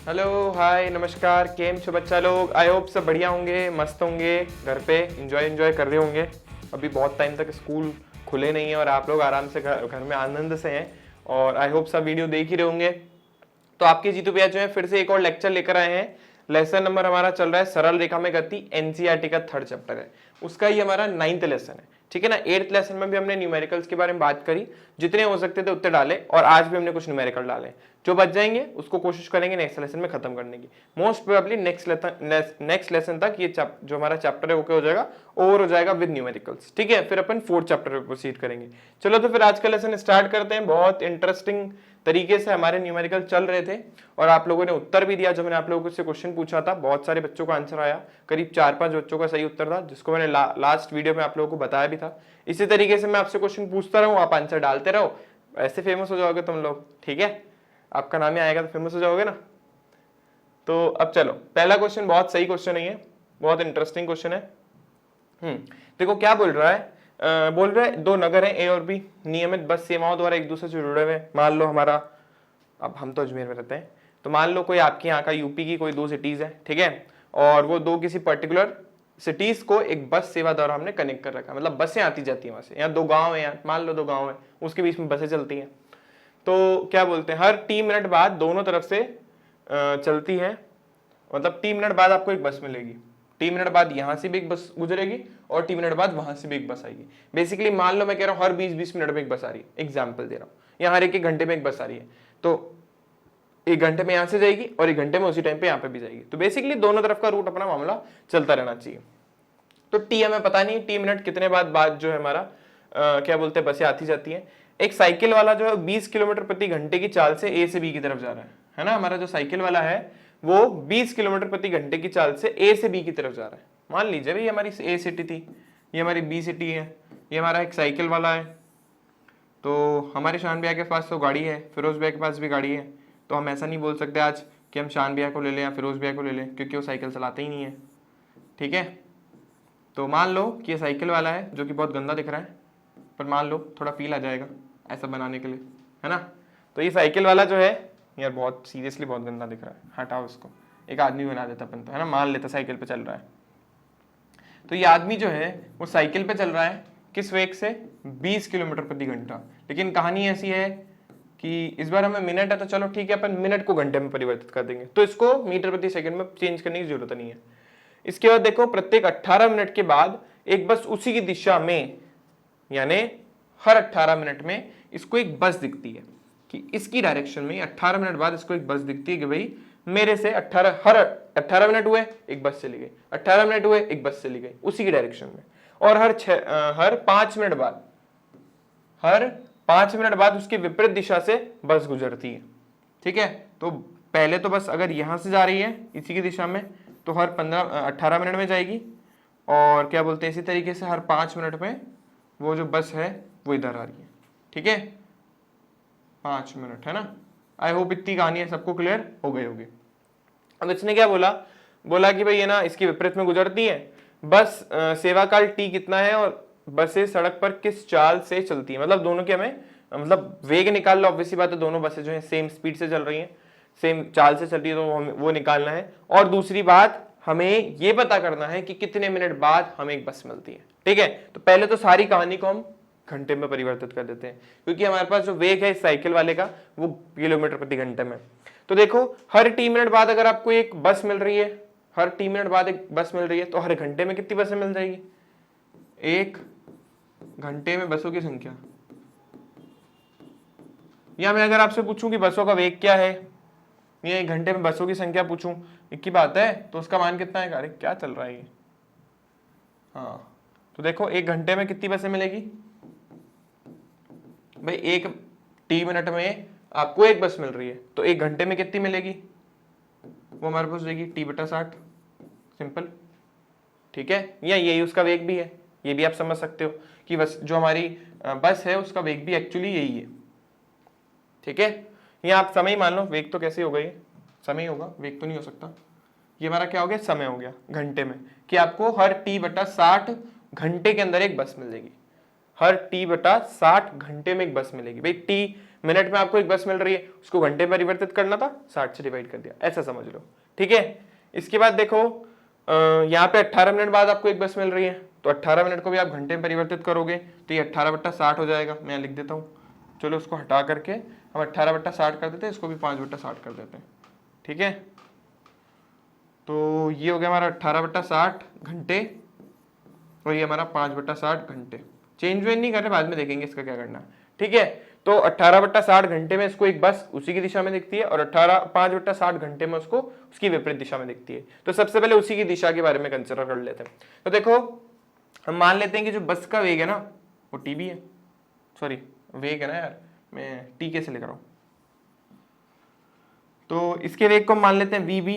Hello hi नमस्कार, केम छो बच्चा लोग। आई होप सब बढ़िया होंगे, मस्त होंगे, घर पे एंजॉय कर रहे होंगे। अभी बहुत टाइम तक स्कूल खुले नहीं है और आप लोग आराम से घर में आनंद से हैं और आई होप सब वीडियो देख ही रहे होंगे। तो आपके जीतू भैया जो है फिर से एक और लेक्चर लेकर आए हैं। लेसन नंबर हमारा चल रहा है सरल रेखा में गति, एनसीईआरटी का 3rd चैप्टर है, उसका ही हमारा 9th लेसन है। ठीक है ना। 8th लेसन में भी हमने न्यूमेरिकल्स के बारे में बात करी, जितने हो सकते थे उतने डाले और आज भी हमने कुछ न्यूमेरिकल डाले। जो बच जाएंगे उसको कोशिश करेंगे नेक्स्ट लेसन में खत्म करने की। मोस्ट प्रोबेबली नेक्स्ट लेसन तक ये जो हमारा चैप्टर है ओके हो जाएगा, ओवर हो जाएगा विद न्यूमेरिकल्स। ठीक है, फिर अपन 4th चैप्टर पे प्रोसीड करेंगे। चलो तो फिर आज का लेसन स्टार्ट करते हैं। बहुत इंटरेस्टिंग तरीके से हमारे न्यूमेरिकल चल रहे थे और आप लोगों ने उत्तर भी दिया। जो मैंने आप लोगों से क्वेश्चन पूछा था, बहुत सारे बच्चों का आंसर आया, करीब 4-5 बच्चों का सही उत्तर था, जिसको मैंने लास्ट वीडियो में आप लोगों को बताया भी था। इसी तरीके से मैं आपसे क्वेश्चन पूछता रहूं, आप आंसर डालते रहो, ऐसे फेमस हो जाओगे तुम लोग। ठीक है, आपका नाम ही आएगा तो फेमस हो जाओगे ना। तो अब चलो, पहला क्वेश्चन बहुत सही क्वेश्चन है, ये बहुत इंटरेस्टिंग क्वेश्चन है। देखो क्या बोल रहा है। बोल रहा है दो नगर हैं ए और बी, नियमित बस सेवाओं द्वारा एक दूसरे से जुड़े हुए। मान लो हमारा, अब हम तो अजमेर में रहते हैं, तो मान लो कोई आपके यहाँ का यूपी की कोई 2 सिटीज है, ठीक है, और वो 2 किसी पर्टिकुलर सिटीज को एक बस सेवा द्वारा हमने कनेक्ट कर रखा है। मतलब बसें आती जाती हैं वहां से। यहाँ 2 गांव है, मान लो 2 गांव है, उसके बीच में बसें चलती हैं। तो क्या बोलते हैं, हर 3 मिनट बाद दोनों तरफ से चलती है। मतलब 3 मिनट बाद आपको एक बस मिलेगी, 3 मिनट बाद यहां से भी एक बस गुजरेगी और 3 मिनट बाद वहां से भी एक बस आएगी। बेसिकली मान लो मैं कह रहा हूं हर 20-20 मिनट में एक बस आ रही है, एग्जाम्पल दे रहा हूं। यहाँ हर 1 घंटे में एक बस आ रही है, तो 1 घंटे में यहां से जाएगी और 1 घंटे में उसी टाइम पे यहाँ पे भी जाएगी। तो बेसिकली दोनों तरफ का रूट अपना मामला चलता रहना चाहिए। तो टी हमें पता नहीं टी मिनट कितने बाद जो है हमारा क्या बोलते हैं बसें आती जाती हैं। एक साइकिल वाला जो है 20 किलोमीटर प्रति घंटे की चाल से ए से बी की तरफ जा रहा है ना। हमारा जो साइकिल वाला है वो 20 किलोमीटर प्रति घंटे की चाल से ए से बी की तरफ जा रहा है। मान लीजिए भाई हमारी ए सिटी थी, ये हमारी बी सिटी है, ये हमारा एक साइकिल वाला है। तो हमारे शान भैया के पास तो गाड़ी है, फिरोज भैया के पास भी गाड़ी है। तो हम ऐसा नहीं बोल सकते आज कि हम शान भैया को ले लें या फिरोज भैया को ले लें, क्योंकि वो साइकिल चलाते ही नहीं है। ठीक है, तो मान लो कि ये साइकिल वाला है जो कि बहुत गंदा दिख रहा है, पर मान लो थोड़ा फील आ जाएगा ऐसा बनाने के लिए, है ना। तो ये साइकिल वाला जो है यार बहुत सीरियसली बहुत गंदा दिख रहा है, हटाओ इसको, एक आदमी बना देता अपन तो, है ना। मान लेता साइकिल पे चल रहा है, तो ये आदमी जो है वो साइकिल पे चल रहा है किस वेग से, 20 किलोमीटर प्रति घंटा। लेकिन कहानी ऐसी है कि इस बार हमें मिनट है, तो चलो ठीक है अपन मिनट को घंटे में परिवर्तित कर देंगे, तो इसको मीटर प्रति सेकंड में चेंज करने की जरूरत नहीं है। इसके बाद देखो प्रत्येक 18 मिनट के बाद एक बस उसी की दिशा में, यानी हर 18 मिनट में इसको एक बस दिखती है कि इसकी डायरेक्शन में 18 मिनट बाद इसको एक बस दिखती है कि भाई मेरे से हर 18 मिनट हुए एक बस चली गई, 18 मिनट हुए एक बस चली गई उसी की डायरेक्शन में। और हर 5 मिनट बाद उसकी विपरीत दिशा से बस गुजरती है। ठीक है, तो पहले तो बस अगर यहां से जा रही है इसी की दिशा में तो हर 18 मिनट में जाएगी, और क्या बोलते हैं इसी तरीके से हर 5 मिनट में वो जो बस है वो इधर आ रही है। ठीक है, 5 मिनट, है ना। आई होप इतनी कहानी है सबको क्लियर हो गई होगी। अब इसने क्या बोला कि भाई ये ना इसकी विपरीत में गुजरती है बस, सेवा काल टी कितना है और बसें सड़क पर किस चाल से चलती है। मतलब दोनों के हमें मतलब वेग निकाल लो, ऑब्वियसली बात है दोनों बसें जो है सेम स्पीड से चल रही हैं, सेम चाल से चल रही है, तो वो निकालना है। और दूसरी बात हमें ये पता करना है कि कितने मिनट बाद हमें एक बस मिलती है। ठीक है, तो पहले तो सारी कहानी को हम घंटे में परिवर्तित कर देते हैं, क्योंकि हमारे पास जो वेग है इस साइकिल वाले का वो किलोमीटर प्रति घंटे में। तो देखो हर टी मिनट बाद अगर आपको एक बस मिल रही है, हर टी मिनट बाद एक बस मिल रही है, तो हर घंटे में कितनी बसें मिल जाएगी, 1 घंटे में बसों की संख्या। या मैं अगर आपसे पूछूं कि बसों का वेग क्या है, या 1 घंटे में बसों की संख्या पूछूं, एक ही बात है, तो उसका मान कितना है। अरे क्या चल रहा है ये। हाँ, तो देखो 1 घंटे में कितनी बसें मिलेगी भाई, 1 टी मिनट में आपको एक बस मिल रही है, तो 1 घंटे में कितनी मिलेगी, वो हमारे पास जाएगी T/60, सिंपल। ठीक है, या यही उसका वेग भी है, ये भी आप समझ सकते हो कि बस जो हमारी बस है उसका वेग भी एक्चुअली यही है। ठीक है, या आप समय मान लो, वेग तो कैसे हो गई, समय होगा, वेग तो नहीं हो सकता। ये हमारा क्या हो गया, समय हो गया घंटे में, कि आपको हर T/60 घंटे के अंदर एक बस मिल जाएगी, हर T/60 घंटे में एक बस मिलेगी। भाई T मिनट में आपको एक बस मिल रही है, उसको घंटे में परिवर्तित करना था, 60 से डिवाइड कर दिया, ऐसा समझ लो। ठीक है, इसके बाद देखो यहाँ पे 18 मिनट बाद आपको एक बस मिल रही है, तो 18 मिनट को भी आप घंटे में परिवर्तित करोगे तो ये 18/60 हो जाएगा। मैं लिख देता हूँ, चलो उसको हटा करके हम 18/60 कर देते हैं, इसको भी 5/60 कर देते हैं। ठीक है, तो ये हो गया हमारा 18/60 घंटे और ये हमारा 5/60 घंटे। चेंज वेंज नहीं कर रहे, बाद में देखेंगे इसका क्या करना है। ठीक है, तो 18/60 घंटे में इसको एक बस उसी की दिशा में दिखती है और 5/60 घंटे में उसको उसकी विपरीत दिशा में दिखती है। तो सबसे पहले उसी की दिशा के बारे में कंसिडर कर लेते हैं। तो देखो हम मान लेते हैं कि जो बस का वेग है ना वो टीबी है, सॉरी वेग है ना यार, मैं टी के से लिख रहा हूं, तो इसके वेग को मान लेते हैं वीबी।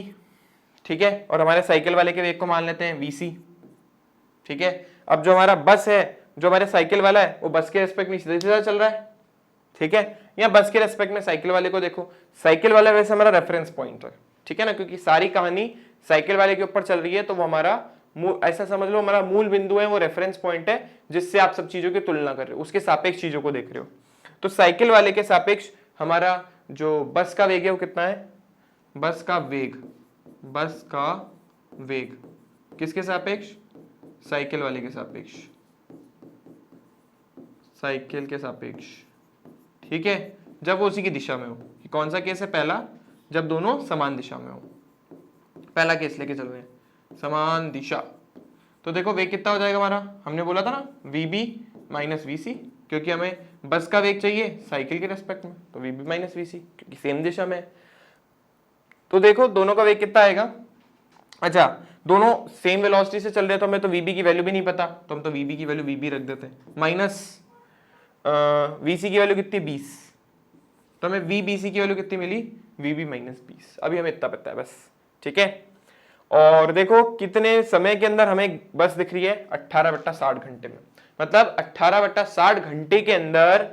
ठीक है, और हमारे साइकिल वाले के वेग को मान लेते हैं वीसी। ठीक है, अब जो हमारा बस है, जो हमारे साइकिल वाला है, वो बस के रेस्पेक्ट में सीधा सीधा चल रहा है। ठीक है, या बस के रेस्पेक्ट में साइकिल वाले को देखो, साइकिल वाला वैसे हमारा रेफरेंस पॉइंट है। ठीक है ना, क्योंकि सारी कहानी साइकिल वाले के ऊपर चल रही है, तो वो हमारा ऐसा समझ लो हमारा मूल बिंदु है, वो रेफरेंस पॉइंट है जिससे आप सब चीजों की तुलना कर रहे हो, उसके सापेक्ष चीजों को देख रहे हो। तो साइकिल वाले के सापेक्ष हमारा जो बस का वेग है वो कितना है, बस का वेग किसके सापेक्ष, साइकिल वाले के सापेक्ष, साइकिल के सापेक्ष। ठीक है, जब वो उसी की दिशा में हो। कौन सा केस है, पहला, जब दोनों समान दिशा में हो, पहला केस लेके चल रहे हैं, समान दिशा। तो देखो वेग कितना हो जाएगा हमारा, हमने बोला था ना VB माइनस VC, क्योंकि हमें बस का वेग चाहिए साइकिल के रेस्पेक्ट में, तो VB माइनस VC क्योंकि सेम दिशा में है। तो देखो दोनों का वेग कितना आएगा, अच्छा दोनों सेम वेलोसिटी से चल रहे हैं, तो हमें तो VB की वैल्यू भी नहीं पता, तो हम तो VB की वैल्यू VB रख देते हैं, माइनस VC की वैल्यू कितनी 20, तो हमें VBC की वैल्यू कितनी मिली, VB माइनस 20। अभी हमें इतना पता है बस। ठीक है, और देखो कितने समय के अंदर हमें बस दिख रही है, 18/60 घंटे में, मतलब 18/60 घंटे के अंदर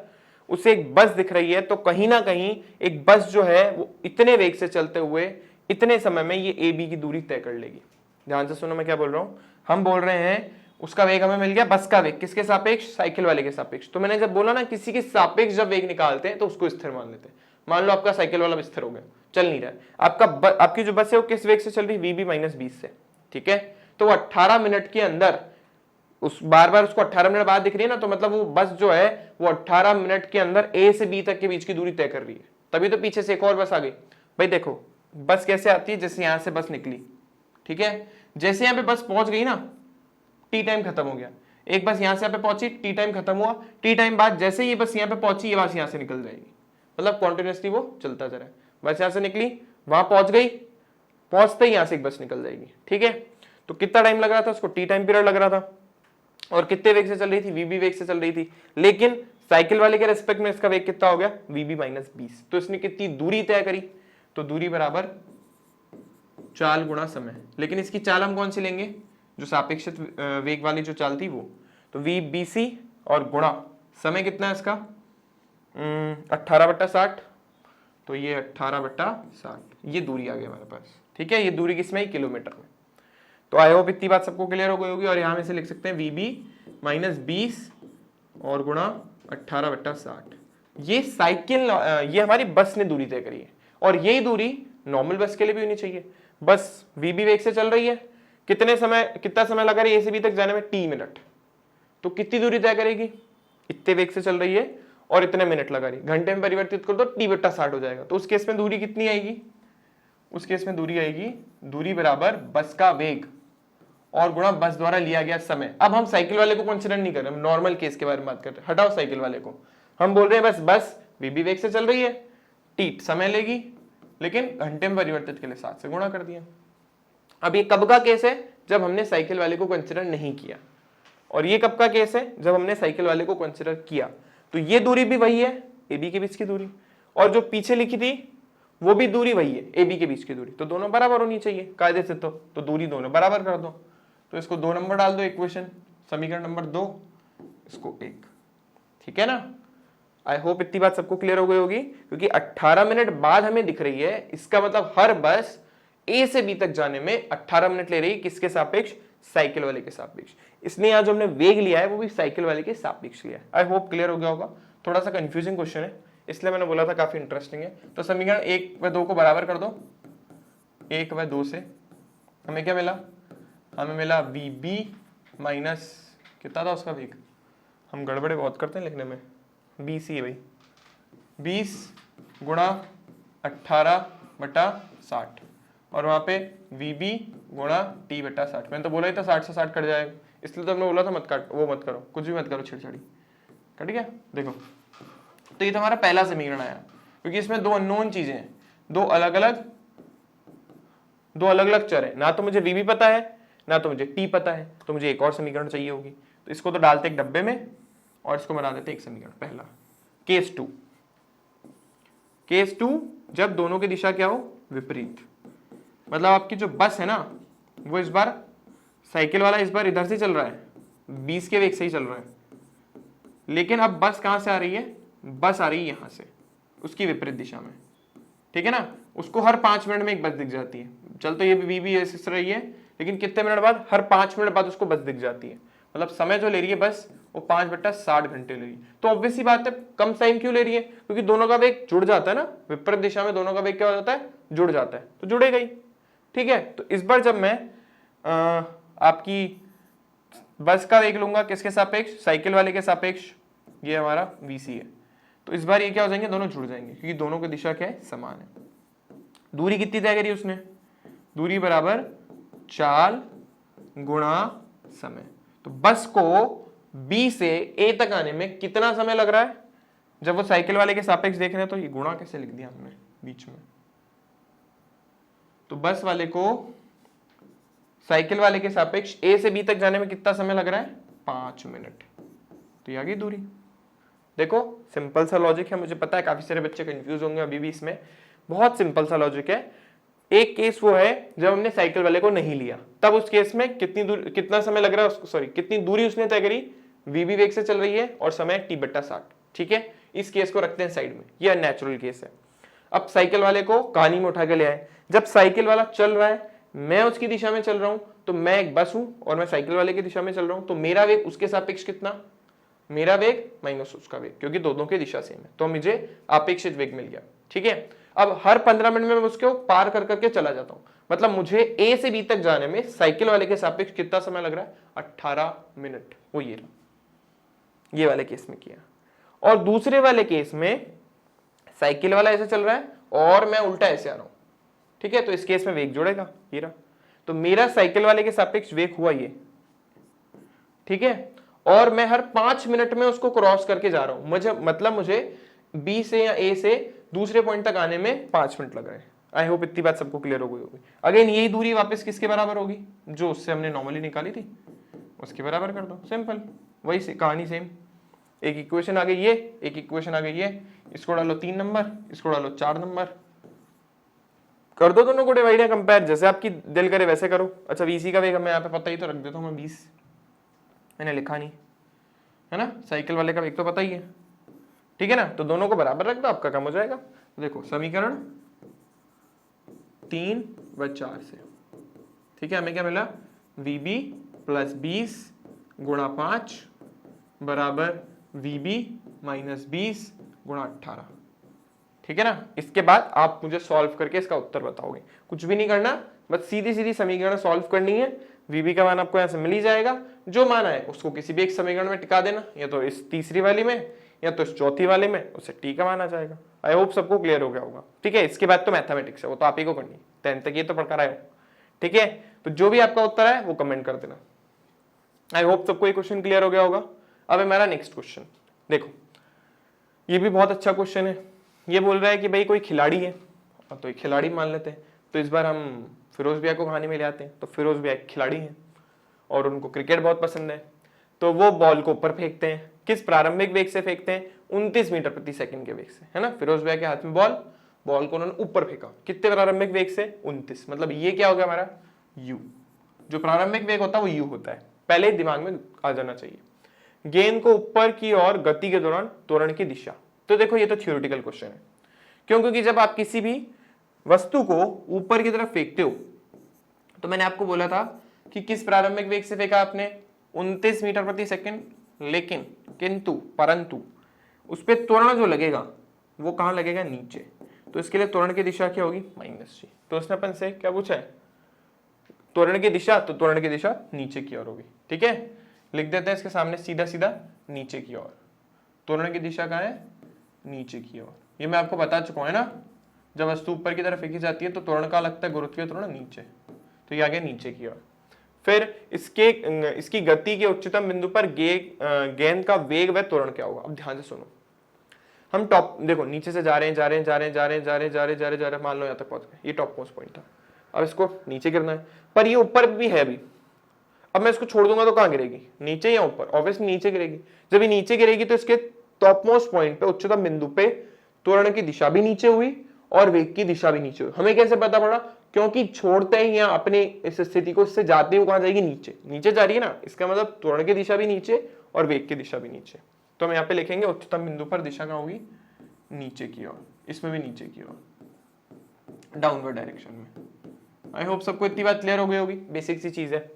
उसे एक बस दिख रही है। तो कहीं ना कहीं एक बस जो है वो इतने वेग से चलते हुए इतने समय में ये AB की दूरी तय कर लेगी। ध्यान से सुनो मैं क्या बोल रहा हूं, हम बोल रहे हैं उसका वेग हमें मिल गया, बस का वेग किसके सापेक्ष, साइकिल वाले के सापेक्ष। तो मैंने जब बोला ना किसी के सापेक्ष जब वेग निकालते हैं तो उसको स्थिर मान लेते हैं। मान लो आपका साइकिल वाला स्थिर हो गया, चल नहीं रहा है, आपकी जो बस है वो किस वेग से चल रही है, VB माइनस 20 से। ठीक है, तो 18 मिनट के अंदर उस बार बार उसको 18 मिनट बाद दिख रही है ना, तो मतलब वो बस जो है वो 18 मिनट के अंदर A से B तक के बीच की दूरी तय कर रही है। तभी तो पीछे से एक और बस आ गई। भाई देखो बस कैसे आती है, जैसे यहां से बस निकली, ठीक है, जैसे यहाँ पे बस पहुंच गई ना, टी टाइम खत्म हो गया, एक बस यहां से यहाँ पे पहुंची, टी टाइम खत्म हुआ, टी टाइम बाद जैसे ये बस यहाँ पे पहुंची, ये बस यहाँ से निकल जाएगी, मतलब कॉन्टिन्यूसली वो चलता जा रहा है। बस यहाँ से निकली, वहां पहुंच गई, पहुंचते ही यहाँ से एक बस निकल जाएगी। ठीक है, तो कितना टाइम लग रहा था उसको, टी टाइम पीरियड लग रहा था, और कितने वेग से चल रही थी, VB वेग से चल रही थी। लेकिन साइकिल वाले के रेस्पेक्ट में इसका वेग कितना हो गया, VB माइनस 20। तो इसने कितनी दूरी तय करी, तो दूरी बराबर चाल गुणा समय। लेकिन इसकी चाल हम कौन सी लेंगे, जो सापेक्षित वेग वाली जो चाल थी वो, तो VBC और गुणा समय कितना है इसका, 18/60, तो ये 18/60 ये दूरी आ गई हमारे पास। ठीक है, ये दूरी किसमें है, किलोमीटर में। तो आई होप इतनी बात सबको क्लियर हो गई होगी। और यहाँ में से लिख सकते हैं VB माइनस 20 और गुणा 18/60। ये साइकिल, ये हमारी बस ने दूरी तय करी है, और यही दूरी नॉर्मल बस के लिए भी होनी चाहिए। बस VB वेग से चल रही है, कितना समय लगा रही है A से B तक जाने में, T मिनट, तो कितनी दूरी तय करेगी, इतने वेग से चल रही है और इतने मिनट लगा रही है, घंटे में परिवर्तित कर दो T/60 हो जाएगा। तो उस केस में दूरी कितनी आएगी, उस केस में दूरी आएगी, दूरी बराबर बस का वेग और गुणा बस द्वारा लिया गया समय। अब हम साइकिल वाले को कंसीडर नहीं कर रहे, हम नॉर्मल केस के बारे में बात कर रहे हैं, हटाओ साइकिल वाले को, हम बोल रहे हैं बस VB वेग से चल रही है, T समय लेगी, लेकिन घंटे में परिवर्तित के लिए 7 से गुणा कर दिया। अब ये कब का केस है, जब हमने साइकिल वाले को कंसीडर नहीं किया, और ये कब का केस है, जब हमने साइकिल वाले को कंसीडर किया। तो ये दूरी भी वही है, AB के बीच की दूरी, और जो पीछे लिखी थी वो भी दूरी वही है, AB के बीच की दूरी, तो दोनों बराबर होनी चाहिए कायदे से। तो दूरी दोनों बराबर कर दो, तो इसको 2 नंबर डाल दो इक्वेशन, समीकरण नंबर 2, इसको 1। ठीक है ना, आई होप इतनी बात सबको क्लियर हो गई होगी। क्योंकि 18 मिनट बाद हमें दिख रही है, इसका मतलब हर बस A से B तक जाने में 18 मिनट ले रही है, किसके सापेक्ष, साइकिल वाले के सापेक्ष। इसलिए यहाँ जो हमने वेग लिया है वो भी साइकिल वाले के सापेक्ष लिया है। आई होप क्लियर हो गया होगा। थोड़ा सा कंफ्यूजिंग क्वेश्चन है, इसलिए मैंने बोला था काफी इंटरेस्टिंग है। तो समीकरण 1 व 2 को बराबर कर दो, 1 व 2 से हमें क्या मिला, हमें मिला VB माइनस कितना था उसका वेग, हम गड़बड़े बहुत करते हैं लिखने में, BC है भाई, 20 गुणा 18/60 और वहां पे VB गुणा T/60। मैंने तो बोला ही था 60 से 60 कट जाएगा, इसलिए तो हमने बोला था मत काट, वो मत करो, कुछ भी मत करो, छिड़छाड़ी कट गया। देखो तो ये तो हमारा पहला समीकरण आया, क्योंकि इसमें दो अननोन चीजें हैं, दो अलग अलग चर है, ना तो मुझे VB पता है ना तो मुझे T पता है, तो मुझे एक और समीकरण चाहिए होगी। तो इसको तो डालते एक डब्बे में और इसको बना देते एक समीकरण। पहला केस टू जब दोनों की दिशा क्या हो, विपरीत, मतलब आपकी जो बस है ना वो इस बार साइकिल वाला इस बार इधर से चल रहा है, 20 के वेग से ही चल रहा है, लेकिन अब बस कहां से आ रही है, बस आ रही है यहां से, उसकी विपरीत दिशा में, ठीक है ना। उसको हर 5 मिनट में एक बस दिख जाती है, चल तो ये VB इस रही है, लेकिन कितने मिनट बाद, हर 5 मिनट बाद उसको बस दिख जाती है, मतलब समय जो ले रही है बस वो 5/60 घंटे ले रही है। तो ऑब्वियस सी बात है कम टाइम क्यों ले रही है, क्योंकि दोनों का वेग जुड़ जाता है ना, विपरीत दिशा में दोनों का वेग क्या हो जाता है, जुड़ जाता है, तो जुड़ेगा ही, ठीक है। तो इस बार जब मैं आपकी बस का वेग लूंगा किसके सापेक्ष, साइकिल वाले के सापेक्ष, ये हमारा VC है, तो इस बार ये क्या हो जाएंगे, दोनों जुड़ जाएंगे, क्योंकि दोनों की दिशा क्या है, समान है। दूरी कितनी तय करी उसने, दूरी बराबर चाल गुणा समय। तो बस को B से A तक आने में कितना समय लग रहा है, जब वो साइकिल वाले के सापेक्ष देख रहे हैं तो ये गुणा कैसे लिख दिया हमने बीच में, तो बस वाले को साइकिल वाले के सापेक्ष A से B तक जाने में कितना समय लग रहा है, 5 मिनट, तो ये आ गई दूरी। देखो सिंपल सा लॉजिक है, मुझे पता है काफी सारे बच्चे कंफ्यूज होंगे अभी भी इसमें, बहुत सिंपल सा लॉजिक है। एक केस वो है जब हमने साइकिल वाले को नहीं लिया, तब उस केस में कितना समय लग रहा है उसको, सॉरी कितनी दूरी उसने तय करी, VB वेग से चल रही है और समय T/60, ठीक है। इस केस को रखते हैं साइड में, ये अननेचुरल केस है। अब साइकिल वाले को कहानी में उठा के ले आए, जब साइकिल वाला चल रहा है, मैं उसकी दिशा में चल रहा हूं, तो मैं एक बस हूं और मैं साइकिल वाले की दिशा में चल रहा हूं, तो मेरा वेग उसके सापेक्ष कितना, मेरा वेग माइनस उसका वेग, क्योंकि दोनों की दिशा सेम है, तो मुझे आपेक्षित वेग मिल गया, ठीक है। अब हर 15 मिनट में मैं उसको पार कर करके चला जाता हूं, मतलब मुझे A से B तक जाने में साइकिल वाले के सापेक्ष कितना समय लग रहा है, 18 मिनट, वो ये रहा, ये वाले केस में किया। और दूसरे वाले केस में साइकिल वाला ऐसे चल रहा है और मैं उल्टा ऐसे आ रहा हूं, ठीक है, तो इस केस में वेग जुड़ेगा, ये रहा, तो मेरा साइकिल वाले के सापेक्ष वेग हुआ ये, ठीक है, और मैं हर 5 मिनट में उसको क्रॉस करके जा रहा हूं, मुझे B से या A से दूसरे पॉइंट तक आने में 5 मिनट लग रहे हैं। आई होप इतनी बात सबको क्लियर हो गई होगी। अगेन यही दूरी वापस किसके बराबर होगी, जो उससे हमने नॉर्मली निकाली थी उसके बराबर कर दो, सिंपल, वही कहानी सेम। एक इक्वेशन आ गई ये, एक इक्वेशन आ गई ये, इसको डालो 3 नंबर, इसको डालो 4 नंबर, कर दो दोनों को डिवाइड या कंपेयर, जैसे आपकी दिल करे वैसे करो। अच्छा VC का वेग हमें यहाँ पे पता ही, तो रख देता हूँ मैं 20, मैंने लिखा नहीं है ना, साइकिल वाले का वेग तो पता ही है, ठीक है ना, तो दोनों को बराबर रख दो, आपका काम हो जाएगा। देखो समीकरण 3 व 4 से, ठीक है, हमें क्या मिला, VB + 20 गुणा 5 बराबर VB - 20 गुणा 18, ठीक है ना। इसके बाद आप मुझे सॉल्व करके इसका उत्तर बताओगे, कुछ भी नहीं करना, बस सीधी सीधी समीकरण सॉल्व करनी है। VB का मान आपको यहाँ से मिल ही जाएगा, जो मान आए उसको किसी भी एक समीकरण में टिका देना, या तो इस तीसरी वाली में या तो इस चौथी वाले में, उससे T का मान आ जाएगा। आई होप सबको क्लियर हो गया होगा, ठीक है। इसके बाद तो मैथमेटिक्स है, वो तो आप ही को करनी, 10th तक ये तो पढ़कर आए हो, ठीक है। तो जो भी आपका उत्तर है वो कमेंट कर देना। आई होप सबको ये क्वेश्चन क्लियर हो गया होगा। अब हमारा नेक्स्ट क्वेश्चन देखो, ये भी बहुत अच्छा क्वेश्चन है। ये बोल रहा है कि भाई कोई खिलाड़ी है, तो एक खिलाड़ी मान लेते हैं, तो इस बार हम फिरोज भैया को कहानी में ले आते हैं। तो फिरोज भैया एक खिलाड़ी हैं और उनको क्रिकेट बहुत पसंद है, तो वो बॉल को ऊपर फेंकते हैं, किस प्रारंभिक वेग से फेंकते हैं, 29 मीटर प्रति सेकंड के वेग से, है ना। फिरोज भैया के हाथ में बॉल को उन्होंने ऊपर फेंका, कितने प्रारंभिक वेग से, 29, मतलब ये क्या हो गया हमारा u, जो प्रारंभिक वेग होता है वो u होता है, पहले ही दिमाग में आ जाना चाहिए। गेंद को ऊपर की ओर गति के दौरान त्वरण की दिशा, तो देखो ये तो थ्योरेटिकल क्वेश्चन है, क्यों, क्योंकि जब आप किसी भी वस्तु को ऊपर की तरफ फेंकते हो, तो मैंने आपको बोला था कि किस प्रारंभिक वेग से फेंका आपने, 29 मीटर प्रति सेकंड, लेकिन परंतु उस पर त्वरण जो लगेगा वो कहाँ लगेगा, नीचे। तो इसके लिए त्वरण की दिशा क्या होगी, -g। तो उसने अपन से क्या पूछा है, त्वरण की दिशा, तो त्वरण की दिशा नीचे की ओर होगी। ठीक है, लिख देते हैं इसके सामने सीधा सीधा नीचे की ओर। त्वरण की दिशा कहाँ है, नीचे की ओर। ये मैं आपको बता चुका हूं है ना, जब वस्तु ऊपर की तरफ फेंकी जाती है तो त्वरण का लगता है गुरुत्वीय त्वरण नीचे, तो ये आ गया नीचे की ओर। फिर इसकी गति के उच्चतम बिंदु पर गेंद का वेग व त्वरण क्या होगा। अब ध्यान से सुनो, हम टॉप देखो नीचे से जा रहे हैं, मान लो यहाँ तक पहुंच गए, ये टॉप मोस्ट पॉइंट था। अब इसको नीचे गिरना है, पर ये ऊपर भी है अभी। अब मैं इसको छोड़ दूंगा तो कहाँ गिरेगी, नीचे या ऊपर, ऑब्वियसली नीचे गिरेगी। जब ये नीचे गिरेगी तो इसके टॉप मोस्ट पॉइंट पे, उच्चतम बिंदु पे त्वरण की दिशा भी नीचे हुई और वेग की दिशा भी नीचे हुई। हमें कैसे पता पड़ा, क्योंकि छोड़ते ही या अपने इस स्थिति को, इससे जाते हुए कहां जाएगी, नीचे। नीचे जा रही है ना, इसका मतलब त्वरण की दिशा भी नीचे और वेग की दिशा भी नीचे। तो हम यहाँ पे लिखेंगे उच्चतम बिंदु पर दिशा कहाँ होगी, नीचे की ओर, इसमें भी नीचे की ओर, डाउनवर्ड डायरेक्शन में। आई होप सबको इतनी बात क्लियर हो गई होगी, बेसिक सी चीज है।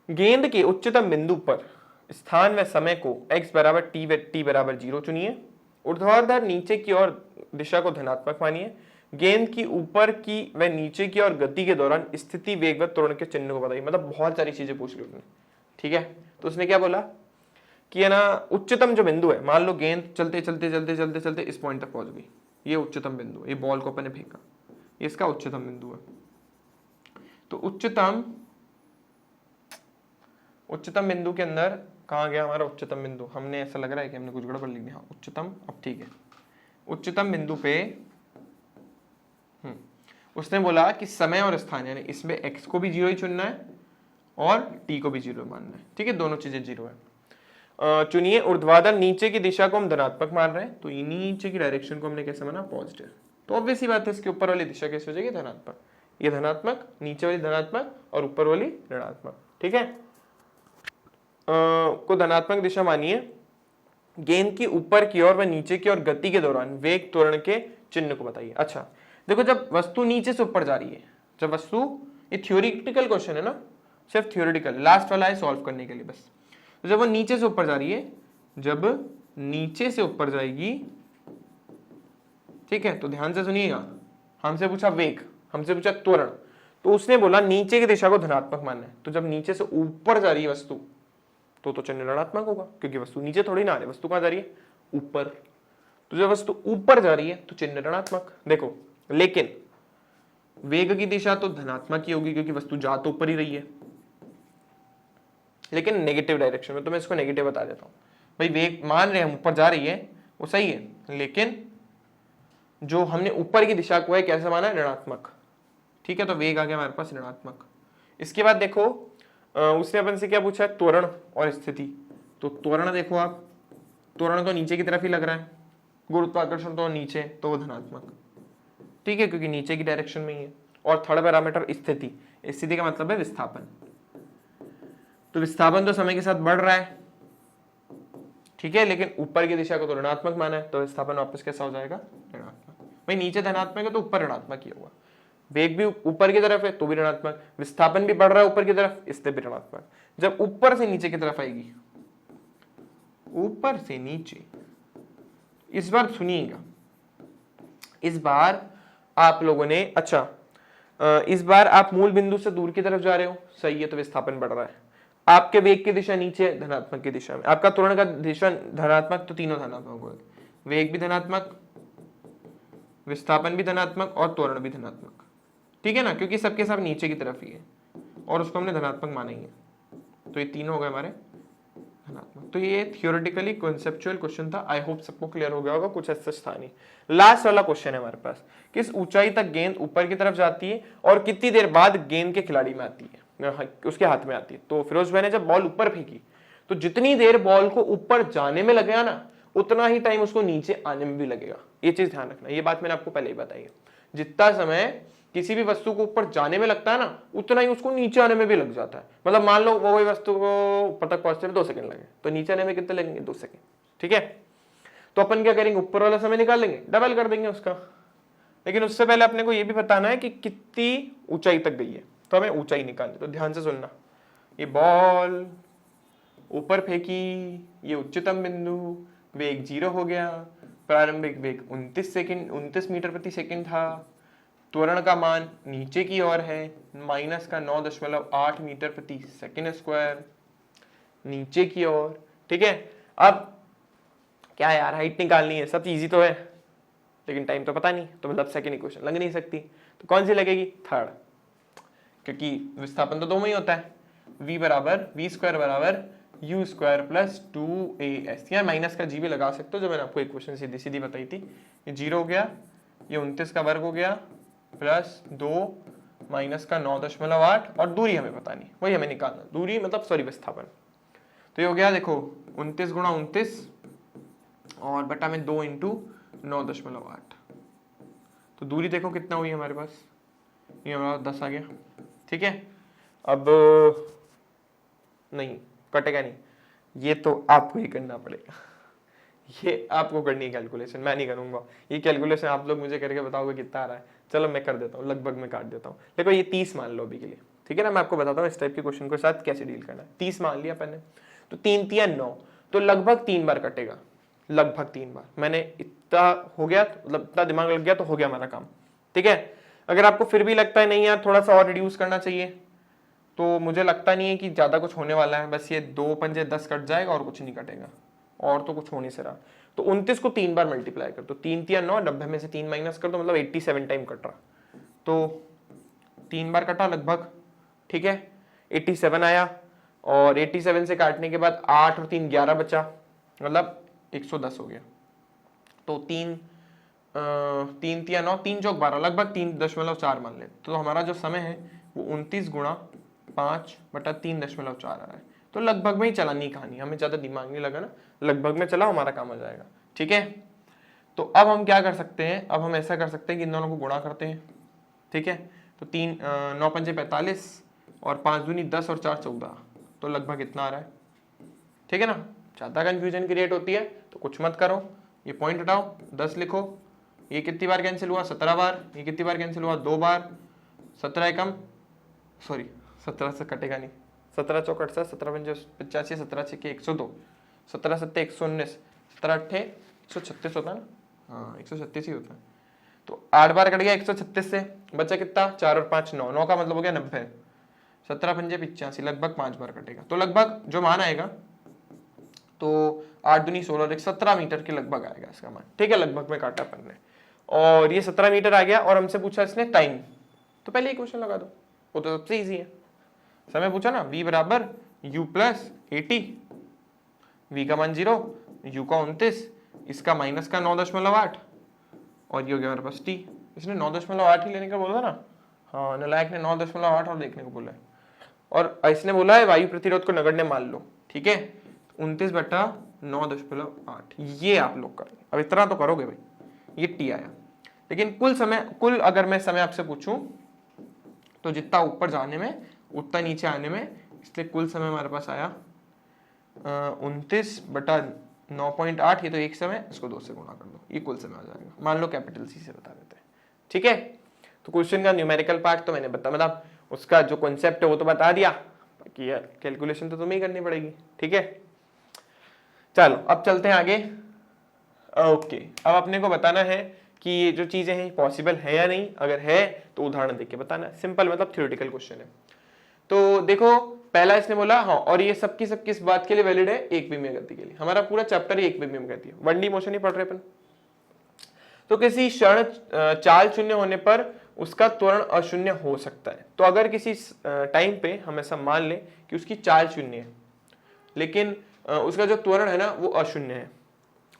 गेंद के उच्चतम बिंदु पर स्थान व समय को x बराबर t बराबर 0 चुनिए। ऊर्ध्वाधर नीचे की ओर दिशा को धनात्मक मानिए। गेंद की ऊपर की व नीचे की ओर गति के दौरान स्थिति, वेग व त्वरण के चिन्ह को बताइए। मतलब बहुत सारी चीजें पूछ ली उसने। ठीक है, तो उसने क्या बोला कि है ना, उच्चतम जो बिंदु है, मान लो गेंद चलते चलते चलते चलते चलते इस पॉइंट तक पहुंच गई, ये उच्चतम बिंदु, ये बॉल को अपने फेंका, ये इसका उच्चतम बिंदु है। तो उच्चतम बिंदु के अंदर कहाँ गया हमारा उच्चतम बिंदु, हमने ऐसा लग रहा है कि हमने कुछ गड़बड़ लिख दिया। उच्चतम, अब ठीक है, उच्चतम बिंदु पे उसने बोला कि समय और स्थान, यानी इसमें x को भी 0 ही चुनना है और t को भी 0 मानना है। ठीक है, दोनों चीजें 0 है। चुनिए। ऊर्ध्वाधर नीचे की दिशा को हम धनात्मक मान रहे हैं, तो नीचे की डायरेक्शन को हमने कैसे माना, पॉजिटिव। तो ऑब्वियस ही बात है, इसके ऊपर वाली दिशा कैसे हो जाएगी, धनात्मक। ये धनात्मक, नीचे वाली धनात्मक और ऊपर वाली ऋणात्मक। ठीक है, को धनात्मक दिशा मानिए। गेंद की ऊपर की ओर व नीचे की ओर गति के दौरान वेग, त्वरण के चिन्ह को बताइए। अच्छा देखो, जब वस्तु नीचे से ऊपर जा रही है, जब वस्तु, ये थ्योरेटिकल क्वेश्चन है ना, सिर्फ थ्योरेटिकल, लास्ट वाला है सॉल्व करने के लिए बस। तो जब वो नीचे से ऊपर जा रही है, जब नीचे से ऊपर जाएगी, ठीक है, तो ध्यान से सुनिएगा, हमसे पूछा वेग, हमसे पूछा त्वरण, तो उसने बोला नीचे की दिशा को धनात्मक मानना है। तो जब नीचे से ऊपर जा रही है वस्तु, तो चिन्ह ऋणात्मक होगा, क्योंकि वस्तु नीचे थोड़ी ना आ रही है, वस्तु कहां जा रही है, ऊपर। तो जब वस्तु ऊपर जा रही है तो चिन्ह ऋणात्मक। देखो, लेकिन वेग की दिशा तो धनात्मक ही होगी, क्योंकि वस्तु जा तो ऊपर ही रही है, लेकिन नेगेटिव डायरेक्शन में। तो मैं इसको नेगेटिव बता देता हूं भाई। वेग मान रहे हैं हम ऊपर जा रही है, वो सही है, लेकिन जो हमने ऊपर की दिशा को है कैसे माना, ऋणात्मक। ठीक है, तो वेग आ गया हमारे पास ऋणात्मक। इसके बाद देखो, उसने अपन से क्या पूछा है, त्वरण और स्थिति। तो त्वरण देखो आप, त्वरण तो नीचे की तरफ ही लग रहा है, गुरुत्वाकर्षण तो नीचे, तो वो धनात्मक। ठीक है, क्योंकि नीचे की डायरेक्शन में ही है। और थर्ड पैरामीटर स्थिति, स्थिति का मतलब है विस्थापन। तो विस्थापन तो समय के साथ बढ़ रहा है, ठीक है, लेकिन ऊपर की दिशा को तो ऋणात्मक माना है, तो विस्थापन वापस कैसा हो जाएगा, ऋणात्मक। भाई नीचे धनात्मक है तो ऊपर ऋणात्मक ही होगा। वेग भी ऊपर की तरफ है तो भी ऋणात्मक, विस्थापन भी बढ़ रहा है ऊपर की तरफ, इससे भी ऋणात्मक। जब ऊपर से नीचे की तरफ आएगी, ऊपर से नीचे, इस बार सुनिएगा, इस बार आप लोगों ने, अच्छा इस बार आप मूल बिंदु से दूर की तरफ जा रहे हो, सही है, तो विस्थापन बढ़ रहा है। आपके वेग की दिशा नीचे, धनात्मक की दिशा में। आपका त्वरण का दिशा धनात्मक, तो तीनों धनात्मक हो गए, वेग भी धनात्मक, विस्थापन भी धनात्मक और त्वरण भी धनात्मक। ठीक है ना, क्योंकि सबके सब नीचे की तरफ ही है और उसको हमने धनात्मक माना ही है, तो ये तीनों हो गए हमारे धनात्मक। तो ये थियोरेटिकली कॉन्सेप्चुअल क्वेश्चन था। आई होप सबको क्लियर हो गया होगा, कुछ ऐसा था नहीं। लास्ट वाला क्वेश्चन है हमारे पास, किस ऊंचाई तक गेंद ऊपर की तरफ जाती है और कितनी देर बाद गेंद के खिलाड़ी में आती है, उसके हाथ में आती है। तो फिरोज भाई ने जब बॉल ऊपर फेंकी, तो जितनी देर बॉल को ऊपर जाने में लगेगा ना, उतना ही टाइम उसको नीचे आने में भी लगेगा। ये चीज ध्यान रखना, ये बात मैंने आपको पहले ही बताई है। जितना समय किसी भी वस्तु को ऊपर जाने में लगता है ना, उतना ही उसको नीचे आने में भी लग जाता है। मतलब मान लो वही वस्तु को ऊपर तक पहुंचते में 2 सेकंड लगे, तो नीचे आने में कितने लगेंगे, 2 सेकंड। ठीक है, तो अपन क्या करेंगे, ऊपर वाला समय निकाल लेंगे, डबल कर देंगे उसका। लेकिन उससे पहले अपने को यह भी बताना है कि कितनी ऊंचाई तक गई है, तो हमें ऊंचाई निकालनी। तो ध्यान से सुनना, ये बॉल ऊपर फेंकी, ये उच्चतम बिंदु, वेग 0 हो गया, प्रारंभिक वेग 29 मीटर प्रति सेकंड था। त्वरण का मान नीचे की ओर है, माइनस का 9.8 मीटर प्रति सेकंड स्क्वायर नीचे की ओर। ठीक है, अब क्या यार, हाइट निकालनी है, सब इजी तो है लेकिन टाइम तो पता नहीं, तो मतलब सेकंड इक्वेशन लग नहीं सकती, तो कौन सी लगेगी? थर्ड, क्योंकि विस्थापन तो दो में ही होता है। v बराबर वी स्क्वायर बराबर यू स्क्वायर प्लस 2as, या माइनस का जी भी लगा सकते हो, जो मैंने आपको इक्वेशन सीधी सीधी बताई थी। ये 0 हो गया, ये 29 का वर्ग हो गया प्लस 2 माइनस का 9.8, और दूरी हमें पता नहीं, वही हमें निकालना, दूरी मतलब सॉरी विस्थापन। तो ये हो गया, देखो 29 गुणा 29 और बटा में 2 इंटू 9.8, तो दूरी देखो कितना हुई हमारे पास, ये हमारा 10 आ गया। ठीक है, अब नहीं कटेगा नहीं, ये तो आपको ही करना पड़ेगा, ये आपको करनी है कैलकुलेशन, मैं नहीं करूंगा। ये कैलकुलेशन आप लोग मुझे करके बताओगे कितना आ रहा है, चलो मैं कर देता हूँ, लगभग मैं काट देता हूँ। देखो ये 30 मान लो अभी के लिए, ठीक है ना, मैं आपको बताता हूँ इस टाइप के क्वेश्चन के साथ कैसे डील करना है। 30 मान लिया मैंने, तो 3 3 9, तो लगभग 3 बार कटेगा, लगभग 3 बार। मैंने इतना हो गया, मतलब इतना दिमाग लग गया तो हो गया हमारा काम। ठीक है, अगर आपको फिर भी लगता है नहीं यार थोड़ा सा और रिड्यूस करना चाहिए, तो मुझे लगता नहीं है कि ज़्यादा कुछ होने वाला है, बस ये 2 पंजे 10 कट जाएगा और कुछ नहीं कटेगा, और तो कुछ हो नहीं सरा। तो 29 को 3 बार मल्टीप्लाई कर दो, 3 3 9, 90 में से 3 माइनस कर दो, मतलब 87 टाइम कट रहा, तो 3 बार कटा लगभग। ठीक है, 87 आया, और 87 से काटने के बाद 8 और 3 11 बचा, मतलब 110 हो गया। तो 3 3 3 9, 3 चौक 12, लगभग 3.4 मान ले, तो हमारा जो समय है वो 29 गुणा 5 बटा 3.4 आ रहा है। तो लगभग में ही चलानी कहानी, हमें ज्यादा दिमाग नहीं लगा ना, लगभग में चला हमारा काम हो जाएगा। ठीक है, तो अब हम क्या कर सकते हैं, अब हम ऐसा कर सकते हैं कि इन दोनों को गुणा करते हैं। ठीक है, तो 3 9 पंजे 45 और 5 दूनी 10 और 4 14, तो लगभग इतना आ रहा है। ठीक है ना, ज्यादा कंफ्यूजन क्रिएट होती है तो कुछ मत करो, ये पॉइंट हटाओ, 10 लिखो, ये कितनी बार कैंसिल हुआ? 17 बार। ये कितनी बार कैंसिल हुआ? 2 बार। 17 एकम, सॉरी 17 से कटेगा नहीं, 17 चौक 68, 17 पंजे 85, 17 छक्के 102, 17 सत्ते 119, 17 अट्ठे 136 होता है ना, हाँ 136 ही होता है। तो 8 बार कट गया 136 से, बचा कितना? 4 और 5 9, 9 का मतलब हो गया 90, 17 पंजे 85, लगभग 5 बार कटेगा, तो लगभग जो मान आएगा तो 8 दूनी 16 और 17 मीटर के लगभग आएगा इसका मान। ठीक है, लगभग में काटा अपन ने, और ये 17 मीटर आ गया, और हमसे पूछा इसने टाइम, तो पहले इक्वेशन लगा दो, वो तो सबसे इजी है। समय पूछा ना, v बराबर u प्लस 80, v का मान 0, u का 29, इसका माइनस का 9.8, और ये हो गया हमारे पास t। इसने 9.8 ही लेने का बोला ना, हाँ नालायक ने 9.8 और देखने को बोला है, और इसने बोला है वायु प्रतिरोध को नगण्य मान लो। ठीक है, 29 बटा 9.8, ये आप लोग करो, अब इतना तो करोगे भाई, ये टी आया। लेकिन कुल अगर मैं समय आपसे पूछूं तो जितना ऊपर जाने में उतना नीचे आने में, इसलिए कुल समय हमारे पास आया 29 बटा 9.8, ये तो एक समय, इसको 2 से गुणा कर दो, ये कुल समय आ जाएगा, मान लो कैपिटल सी से बता देते हैं। ठीक है, तो क्वेश्चन का न्यूमेरिकल पार्ट तो मैंने बता, मतलब उसका जो कॉन्सेप्ट है वो तो बता दिया, बाकी यार कैलकुलेशन तो तुम्हें ही करनी पड़ेगी। ठीक है, चलो अब चलते हैं आगे। ओके, अब अपने को बताना है कि ये जो चीजें हैं पॉसिबल है या नहीं, अगर है तो उदाहरण देके बताना है, सिंपल मतलब थ्योरेटिकल क्वेश्चन है। तो देखो पहला इसने बोला हाँ, और ये सबकी किस बात के लिए वैलिड है? एक विमीय गति के लिए, हमारा पूरा चैप्टर ही एक विमीय गति है, 1D मोशन ही पढ़ रहे अपन। तो किसी क्षण चाल शून्य होने पर उसका त्वरण अशून्य हो सकता है, तो अगर किसी टाइम पे हम ऐसा मान लें कि उसकी चाल शून्य है लेकिन उसका जो त्वरण है ना वो अशून्य है,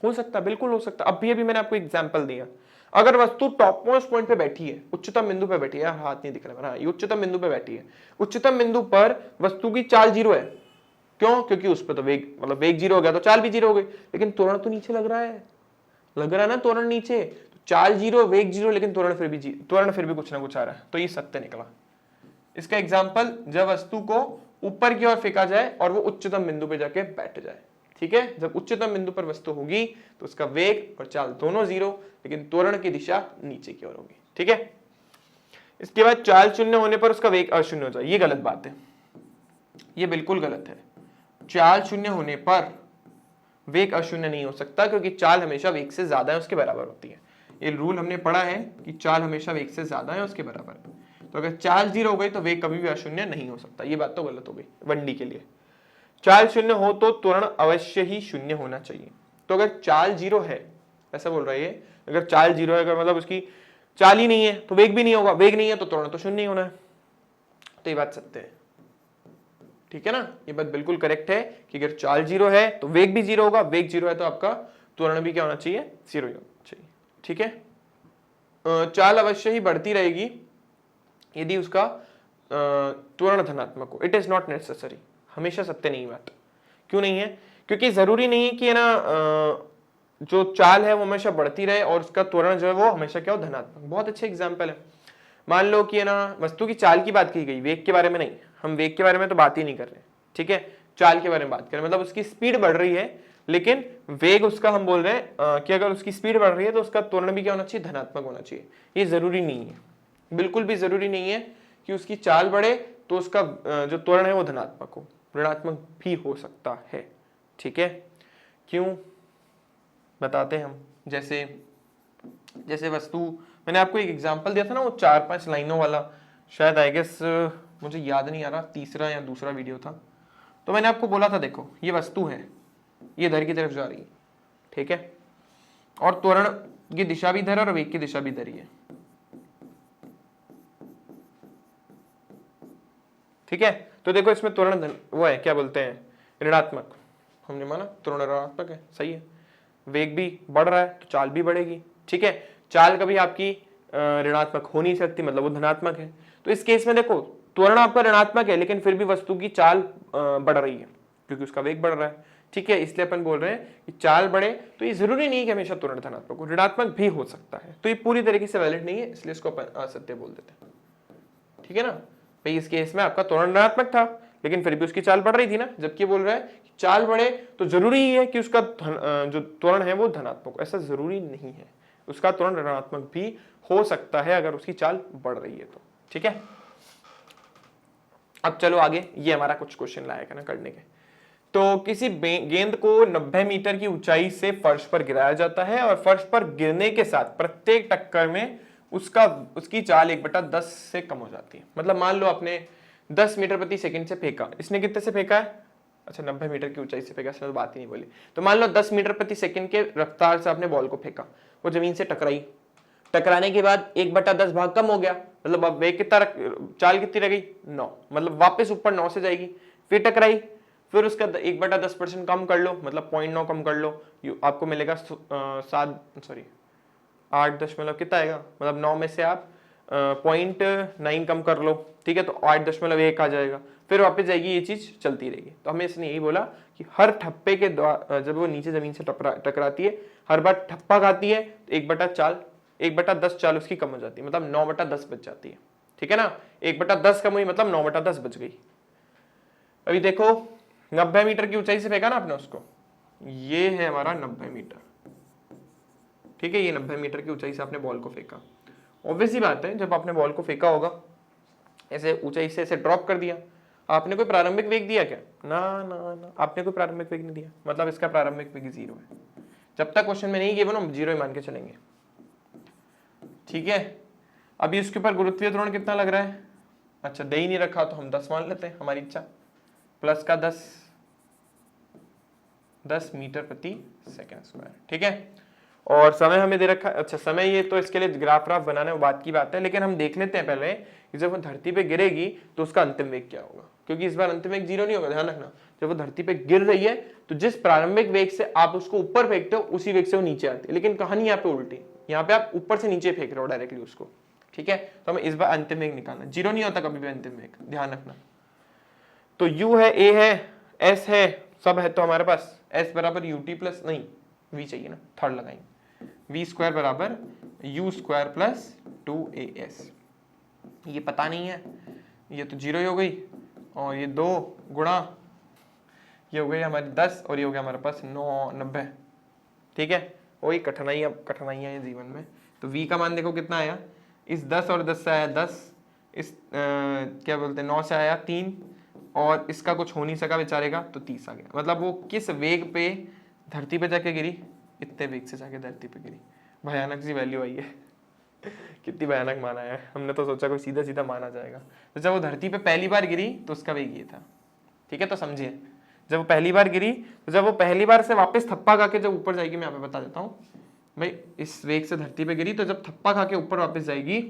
हो सकता है, बिल्कुल हो सकता है। अभी मैंने आपको एग्जांपल दिया, अगर वस्तु टॉप मोस्ट पॉइंट पे बैठी है, उच्चतम बिंदु पे बैठी है, हाथ नहीं दिख रहा है, ये उच्चतम बिंदु पे बैठी है, उच्चतम बिंदु पर वस्तु की चाल 0 है, क्यों? क्योंकि उस पर तो वेग, मतलब वेग 0 हो गया तो चाल भी 0 हो गई, लेकिन त्वरण तो नीचे लग रहा है ना, त्वरण नीचे, तो चाल 0 वेग 0, लेकिन त्वरण फिर भी कुछ ना कुछ आ रहा है, तो ये सत्य निकला। इसका एग्जाम्पल, जब वस्तु को ऊपर की ओर फेंका जाए और वो उच्चतम बिंदु पे जाके बैठ जाए। ठीक है, जब उच्चतम बिंदु पर वस्तु होगी तो उसका वेग और चाल दोनों 0, लेकिन त्वरण की दिशा नीचे की ओर होगी। ठीक है, इसके बाद चाल शून्य होने पर उसका वेग अशून्य हो जाए, ये गलत बात है, ये बिल्कुल गलत है। चाल शून्य होने पर वेग अशून्य नहीं हो सकता, क्योंकि चाल हमेशा वेग से ज्यादा है उसके बराबर होती है। ये रूल हमने पढ़ा है कि चाल हमेशा वेग से ज्यादा है उसके बराबर है। तो अगर चाल 0 हो गई तो वेग कभी भी अशून्य नहीं हो सकता। ये बात तो गलत हो गई 1D के लिए। चाल 0 हो तो त्वरण अवश्य ही 0 होना चाहिए। तो अगर चाल 0 है, ऐसा बोल रहा है ये, अगर चाल 0 है, अगर मतलब उसकी चाल ही नहीं है तो वेग भी नहीं होगा, वेग नहीं है तो त्वरण तो 0 ही होना है। तो ये बात सत्य है, ठीक है ना। ये बात बिल्कुल करेक्ट है कि अगर चाल 0 है तो वेग भी 0 होगा, वेग 0 है तो आपका त्वरण भी क्या होना चाहिए, 0 ही होना चाहिए, ठीक है। चाल अवश्य ही बढ़ती रहेगी यदि उसका त्वरण धनात्मक हो। इट इज नॉट नेसेसरी, हमेशा सत्य नहीं बात। क्यों नहीं है? क्योंकि जरूरी नहीं है कि है ना जो चाल है वो हमेशा बढ़ती रहे और उसका त्वरण जो है वो हमेशा क्या हो, धनात्मक। बहुत अच्छे एग्जाम्पल है, मान लो कि है ना वस्तु की चाल की बात की गई, वेग के बारे में नहीं। हम वेग के बारे में तो बात ही नहीं कर रहे, ठीक है, चाल के बारे में बात करें, मतलब उसकी स्पीड बढ़ रही है, लेकिन वेग उसका हम बोल रहे हैं कि अगर उसकी स्पीड बढ़ रही है तो उसका त्वरण भी क्या होना चाहिए, धनात्मक होना चाहिए। ये जरूरी नहीं है, बिल्कुल भी जरूरी नहीं है कि उसकी चाल बढ़े तो उसका जो त्वरण है वो धनात्मक हो, ऋणात्मक भी हो सकता है, ठीक है। क्यों बताते हैं हम। जैसे जैसे वस्तु, मैंने आपको एक एग्जांपल दिया था ना, वो 4-5 लाइनों वाला, शायद आई गेस मुझे याद नहीं आ रहा, तीसरा या दूसरा वीडियो था। तो मैंने आपको बोला था देखो ये वस्तु है, ये इधर की तरफ जा रही है, ठीक है, और त्वरण की दिशा भी इधर और वेग की दिशा भी इधर ही है, ठीक है। तो देखो इसमें त्वरण वो है, क्या बोलते हैं, ऋणात्मक। हमने माना त्वरण ऋणात्मक है, सही है। वेग भी बढ़ रहा है तो चाल भी बढ़ेगी, ठीक है। चाल कभी आपकी ऋणात्मक हो नहीं सकती, मतलब वो धनात्मक है। तो इस केस में देखो त्वरण आपका ऋणात्मक है, लेकिन फिर भी वस्तु की चाल बढ़ रही है क्योंकि उसका वेग बढ़ रहा है, ठीक है। इसलिए अपन बोल रहे हैं कि चाल बढ़े तो ये जरूरी नहीं है कि हमेशा त्वरण धनात्मक हो, ऋणात्मक भी हो सकता है। तो ये पूरी तरीके से वैलिड नहीं है, इसलिए इसको अपन असत्य बोल देते हैं, ठीक है ना भाई। इस केस में आपका त्वरण ऋणात्मक था, लेकिन फिर भी उसकी चाल बढ़ रही थी ना, जबकि बोल रहा है कि चाल बढ़े तो जरूरी ही है कि उसका जो त्वरण है वो धनात्मक हो, ऐसा जरूरी नहीं है। उसका त्वरण ऋणात्मक भी हो सकता है अगर उसकी चाल बढ़ रही है तो, ठीक है। अब चलो आगे, ये हमारा कुछ क्वेश्चन लायक है ना करने के। तो किसी गेंद को 90 मीटर की ऊंचाई से फर्श पर गिराया जाता है और फर्श पर गिरने के साथ प्रत्येक टक्कर में उसकी चाल 1/10 से कम हो जाती है। मतलब मान लो आपने 10 मीटर प्रति सेकंड से फेंका, इसने कितने से फेंका है, अच्छा 90 मीटर की ऊंचाई से फेंका, इसने तो बात ही नहीं बोली। तो मान लो 10 मीटर प्रति सेकंड के रफ्तार से आपने बॉल को फेंका, वो जमीन से टकराई, टकराने के बाद 1/10 भाग कम हो गया, मतलब अब वेग कितना, चाल कितनी रह गई, 9, मतलब वापस ऊपर 9 से जाएगी। फिर टकराई, फिर उसका 1/10% कम कर लो, मतलब 0.9 कम कर लो, आपको मिलेगा 8 दशमलव कितना आएगा, मतलब 9 में से आप 0.9 कम कर लो, ठीक है, तो 8.1 आ जाएगा। फिर वापस जाएगी, ये चीज चलती रहेगी। तो हमें इसने यही बोला कि हर ठप्पे के द्वारा, जब वो नीचे जमीन से टकराती है, हर बार ठप्पा खाती है तो 1/10 चाल उसकी कम हो जाती है, मतलब 9/10 बच जाती है, ठीक है ना। 1/10 कम हुई मतलब 9/10 बच गई। अभी देखो 90 मीटर की ऊंचाई से फेंका ना आपने उसको, ये है हमारा 90 मीटर, ठीक है। ये 90 मीटर की ऊंचाई से आपने बॉल को फेंका। ऑब्वियस ही बात है, जब आपने बॉल को फेंका होगा ऐसे ऊंचाई से ऐसे ड्रॉप कर दिया, आपने कोई प्रारंभिक वेग दिया क्या, ना ना ना, आपने कोई प्रारंभिक वेग नहीं दिया, मतलब इसका प्रारंभिक वेग 0 है। जब तक क्वेश्चन में नहीं गिवन हम 0 ही मान के चलेंगे, ठीक है। अभी उसके ऊपर गुरुत्वीय त्वरण कितना लग रहा है, अच्छा दे ही नहीं रखा तो हम 10 मान लेते हैं, हमारी इच्छा, प्लस का 10 मीटर प्रति सेकंड स्क्वायर, ठीक है। और समय हमें दे रखा है, अच्छा समय ये तो इसके लिए ग्राफ बनाना है, बात की बात है, लेकिन हम देख लेते हैं पहले कि जब वो धरती पे गिरेगी तो उसका अंतिम वेग क्या होगा, क्योंकि इस बार अंतिम वेग 0 नहीं होगा, ध्यान रखना। जब वो धरती पे गिर रही है तो जिस प्रारंभिक वेग से आप उसको ऊपर फेंकते हो उसी वेग से वो नीचे आती है, लेकिन कहानी यहाँ पे उल्टी, यहाँ पे आप ऊपर से नीचे फेंक रहे हो डायरेक्टली उसको, ठीक है। तो हमें इस बार अंतिम वेग निकालना, 0 नहीं होता कभी भी अंतिम वेग, ध्यान रखना। तो u है, a है, s है, सब है, तो हमारे पास s बराबर ut प्लस, नहीं v चाहिए ना, थर्ड लगाएंगे, v स्क्वायर बराबर u स्क्वायर प्लस 2as। ये पता नहीं है, ये तो 0 ही हो गई, और ये 2 गुणा, ये हो गई हमारी 10 और ये हो गया हमारे पास 90, ठीक है। वही कठिनाइयाँ है जीवन में। तो v का मान देखो कितना आया, इस 10 और 10 से आया 10, इस क्या बोलते हैं 9 से आया 3, और इसका कुछ हो नहीं सका बेचारे का तो 30 आ गया। मतलब वो किस वेग पे धरती पे जाके गिरी, इतने वेग से जाके धरती पे गिरी, भयानक सी वैल्यू आई है। कितनी भयानक माना है, हमने तो सोचा कोई सीधा सीधा माना जाएगा। तो जब वो धरती पे पहली बार गिरी तो उसका वेग ये था, ठीक है। तो समझिए, जब वो पहली बार गिरी, तो जब वो पहली बार से वापस थप्पा खा के जब ऊपर जाएगी, मैं यहाँ पे बता देता हूँ भाई, इस वेग से धरती पे गिरी, तो जब थप्पा खा के ऊपर वापस जाएगी,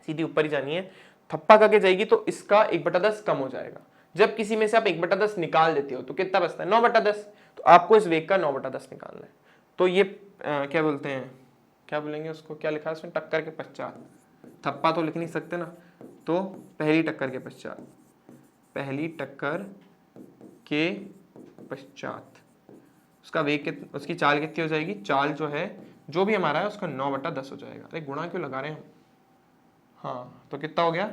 सीधी ऊपर ही जानी है, थप्पा खा के जाएगी तो इसका 1/10 कम हो जाएगा। जब किसी में से आप 1/10 निकाल देते हो तो कितना बचता है, 9/10। तो आपको इस वेग का 9/10 निकालना है। तो ये क्या बोलते हैं, क्या बोलेंगे उसको, क्या लिखा है उसमें, टक्कर के पश्चात। थप्पा तो लिख नहीं सकते ना, तो पहली टक्कर के पश्चात, पहली टक्कर के पश्चात उसका वेग उसकी चाल कितनी हो जाएगी, चाल जो है जो भी हमारा है उसका 9/10 हो जाएगा। अरे गुणा क्यों लगा रहे हैं हम, हाँ तो कितना हो गया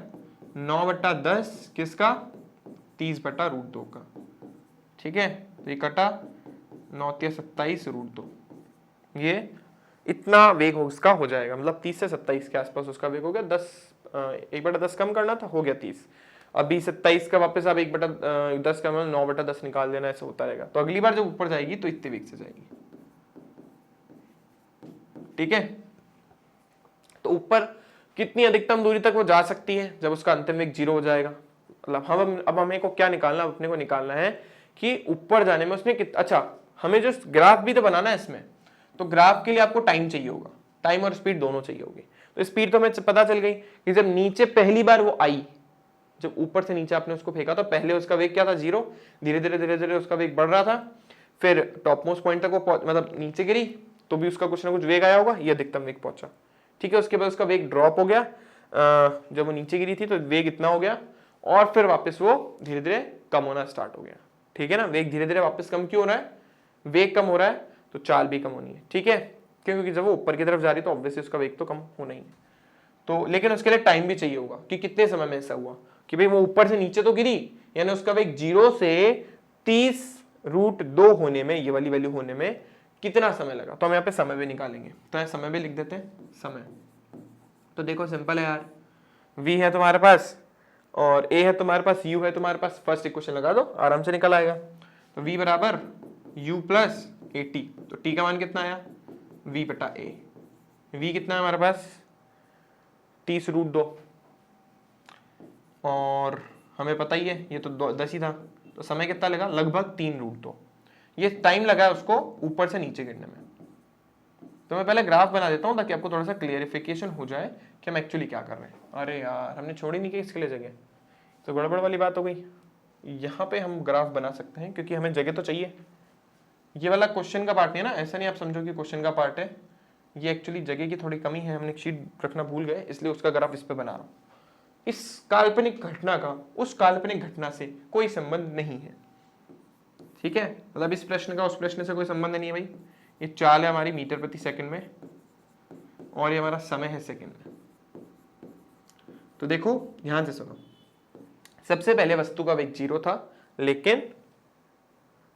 9/10 किसका, 30/√2 का, ठीक है। तो ये कटा 9×27√2, ये इतना वेग उसका हो जाएगा, मतलब 30 से 27 के आसपास उसका वेग हो गया। 1/10 कम करना था, हो गया 30। अभी 27 का वापस आप 1/10 का मतलब 9/10 निकाल देना, ऐसा होता रहेगा। तो अगली बार जब ऊपर जाएगी तो इतने वेग से जाएगी, ठीक है। तो ऊपर कितनी अधिकतम दूरी तक वो जा सकती है जब उसका अंतिम वेग 0 हो जाएगा। मतलब हम अब हमें को क्या निकालना, अपने को निकालना है कि ऊपर जाने में उसने अच्छा हमें जो ग्राफ भी तो बनाना है इसमें, तो ग्राफ के लिए आपको टाइम चाहिए होगा, टाइम और स्पीड दोनों चाहिए होगी। तो स्पीड तो हमें पता चल गई कि जब नीचे पहली बार वो आई, जब ऊपर से नीचे आपने उसको फेंका तो पहले उसका वेग क्या था, 0। धीरे धीरे उसका वेग बढ़ रहा था, फिर टॉप मोस्ट पॉइंट तक वो मतलब नीचे गिरी तो भी उसका कुछ ना कुछ वेग आया होगा, ये अधिकतम वेग पहुंचा, ठीक है। उसके बाद उसका वेग ड्रॉप हो गया, जब वो नीचे गिरी थी तो वेग इतना हो गया, और फिर वापस वो धीरे धीरे कम होना स्टार्ट हो गया, ठीक है ना। वेग धीरे धीरे वापस कम क्यों हो रहा है, वेग कम हो रहा है तो चाल भी कम होनी है, ठीक है। क्योंकि जब वो ऊपर की तरफ जा रही तो ऑब्वियसली उसका वेग तो कम होना ही है। तो लेकिन उसके लिए टाइम भी चाहिए होगा कि कितने समय में ऐसा हुआ कि भाई वो ऊपर से नीचे तो गिरी, यानी उसका वेग 0 से 30√2 होने में, ये वाली वैल्यू होने में कितना समय लगा। तो हम यहाँ पे समय भी निकालेंगे, तो यहाँ समय भी लिख देते हैं, समय। तो देखो सिंपल है यार, v है तुम्हारे पास और a है तुम्हारे पास, u है तुम्हारे पास, फर्स्ट इक्वेशन लगा दो, आराम से निकल आएगा। तो v बराबर u प्लस at, तो t का मान कितना आया, v/a। v कितना है हमारे पास, 30√2, और हमें पता ही है ये तो 10 ही था, तो समय कितना लगा, लगभग 3√2। ये टाइम लगा है उसको ऊपर से नीचे गिरने में। तो मैं पहले ग्राफ बना देता हूँ ताकि आपको थोड़ा सा क्लियरिफिकेशन हो जाए कि हम एक्चुअली क्या कर रहे हैं। अरे यार हमने छोड़ी नहीं कि इसके लिए जगह, तो गड़बड़ वाली बात हो गई। यहाँ पे हम ग्राफ बना सकते हैं क्योंकि हमें जगह तो चाहिए। ये वाला क्वेश्चन का पार्ट नहीं है ना, ऐसा नहीं आप समझो कि क्वेश्चन का पार्ट है, ये एक्चुअली जगह की थोड़ी कमी है, हमने शीट रखना भूल गए, इसलिए उसका ग्राफ इस पे बना रहा हूँ। इस काल्पनिक घटना का उस काल्पनिक घटना से कोई संबंध नहीं है, ठीक है। मतलब इस प्रश्न का उस प्रश्न से कोई संबंध नहीं है भाई। ये चाल है हमारी मीटर प्रति सेकंड में और ये हमारा समय है सेकंड में। तो देखो ध्यान से सुनो, सबसे पहले वस्तु का वेग 0 था, लेकिन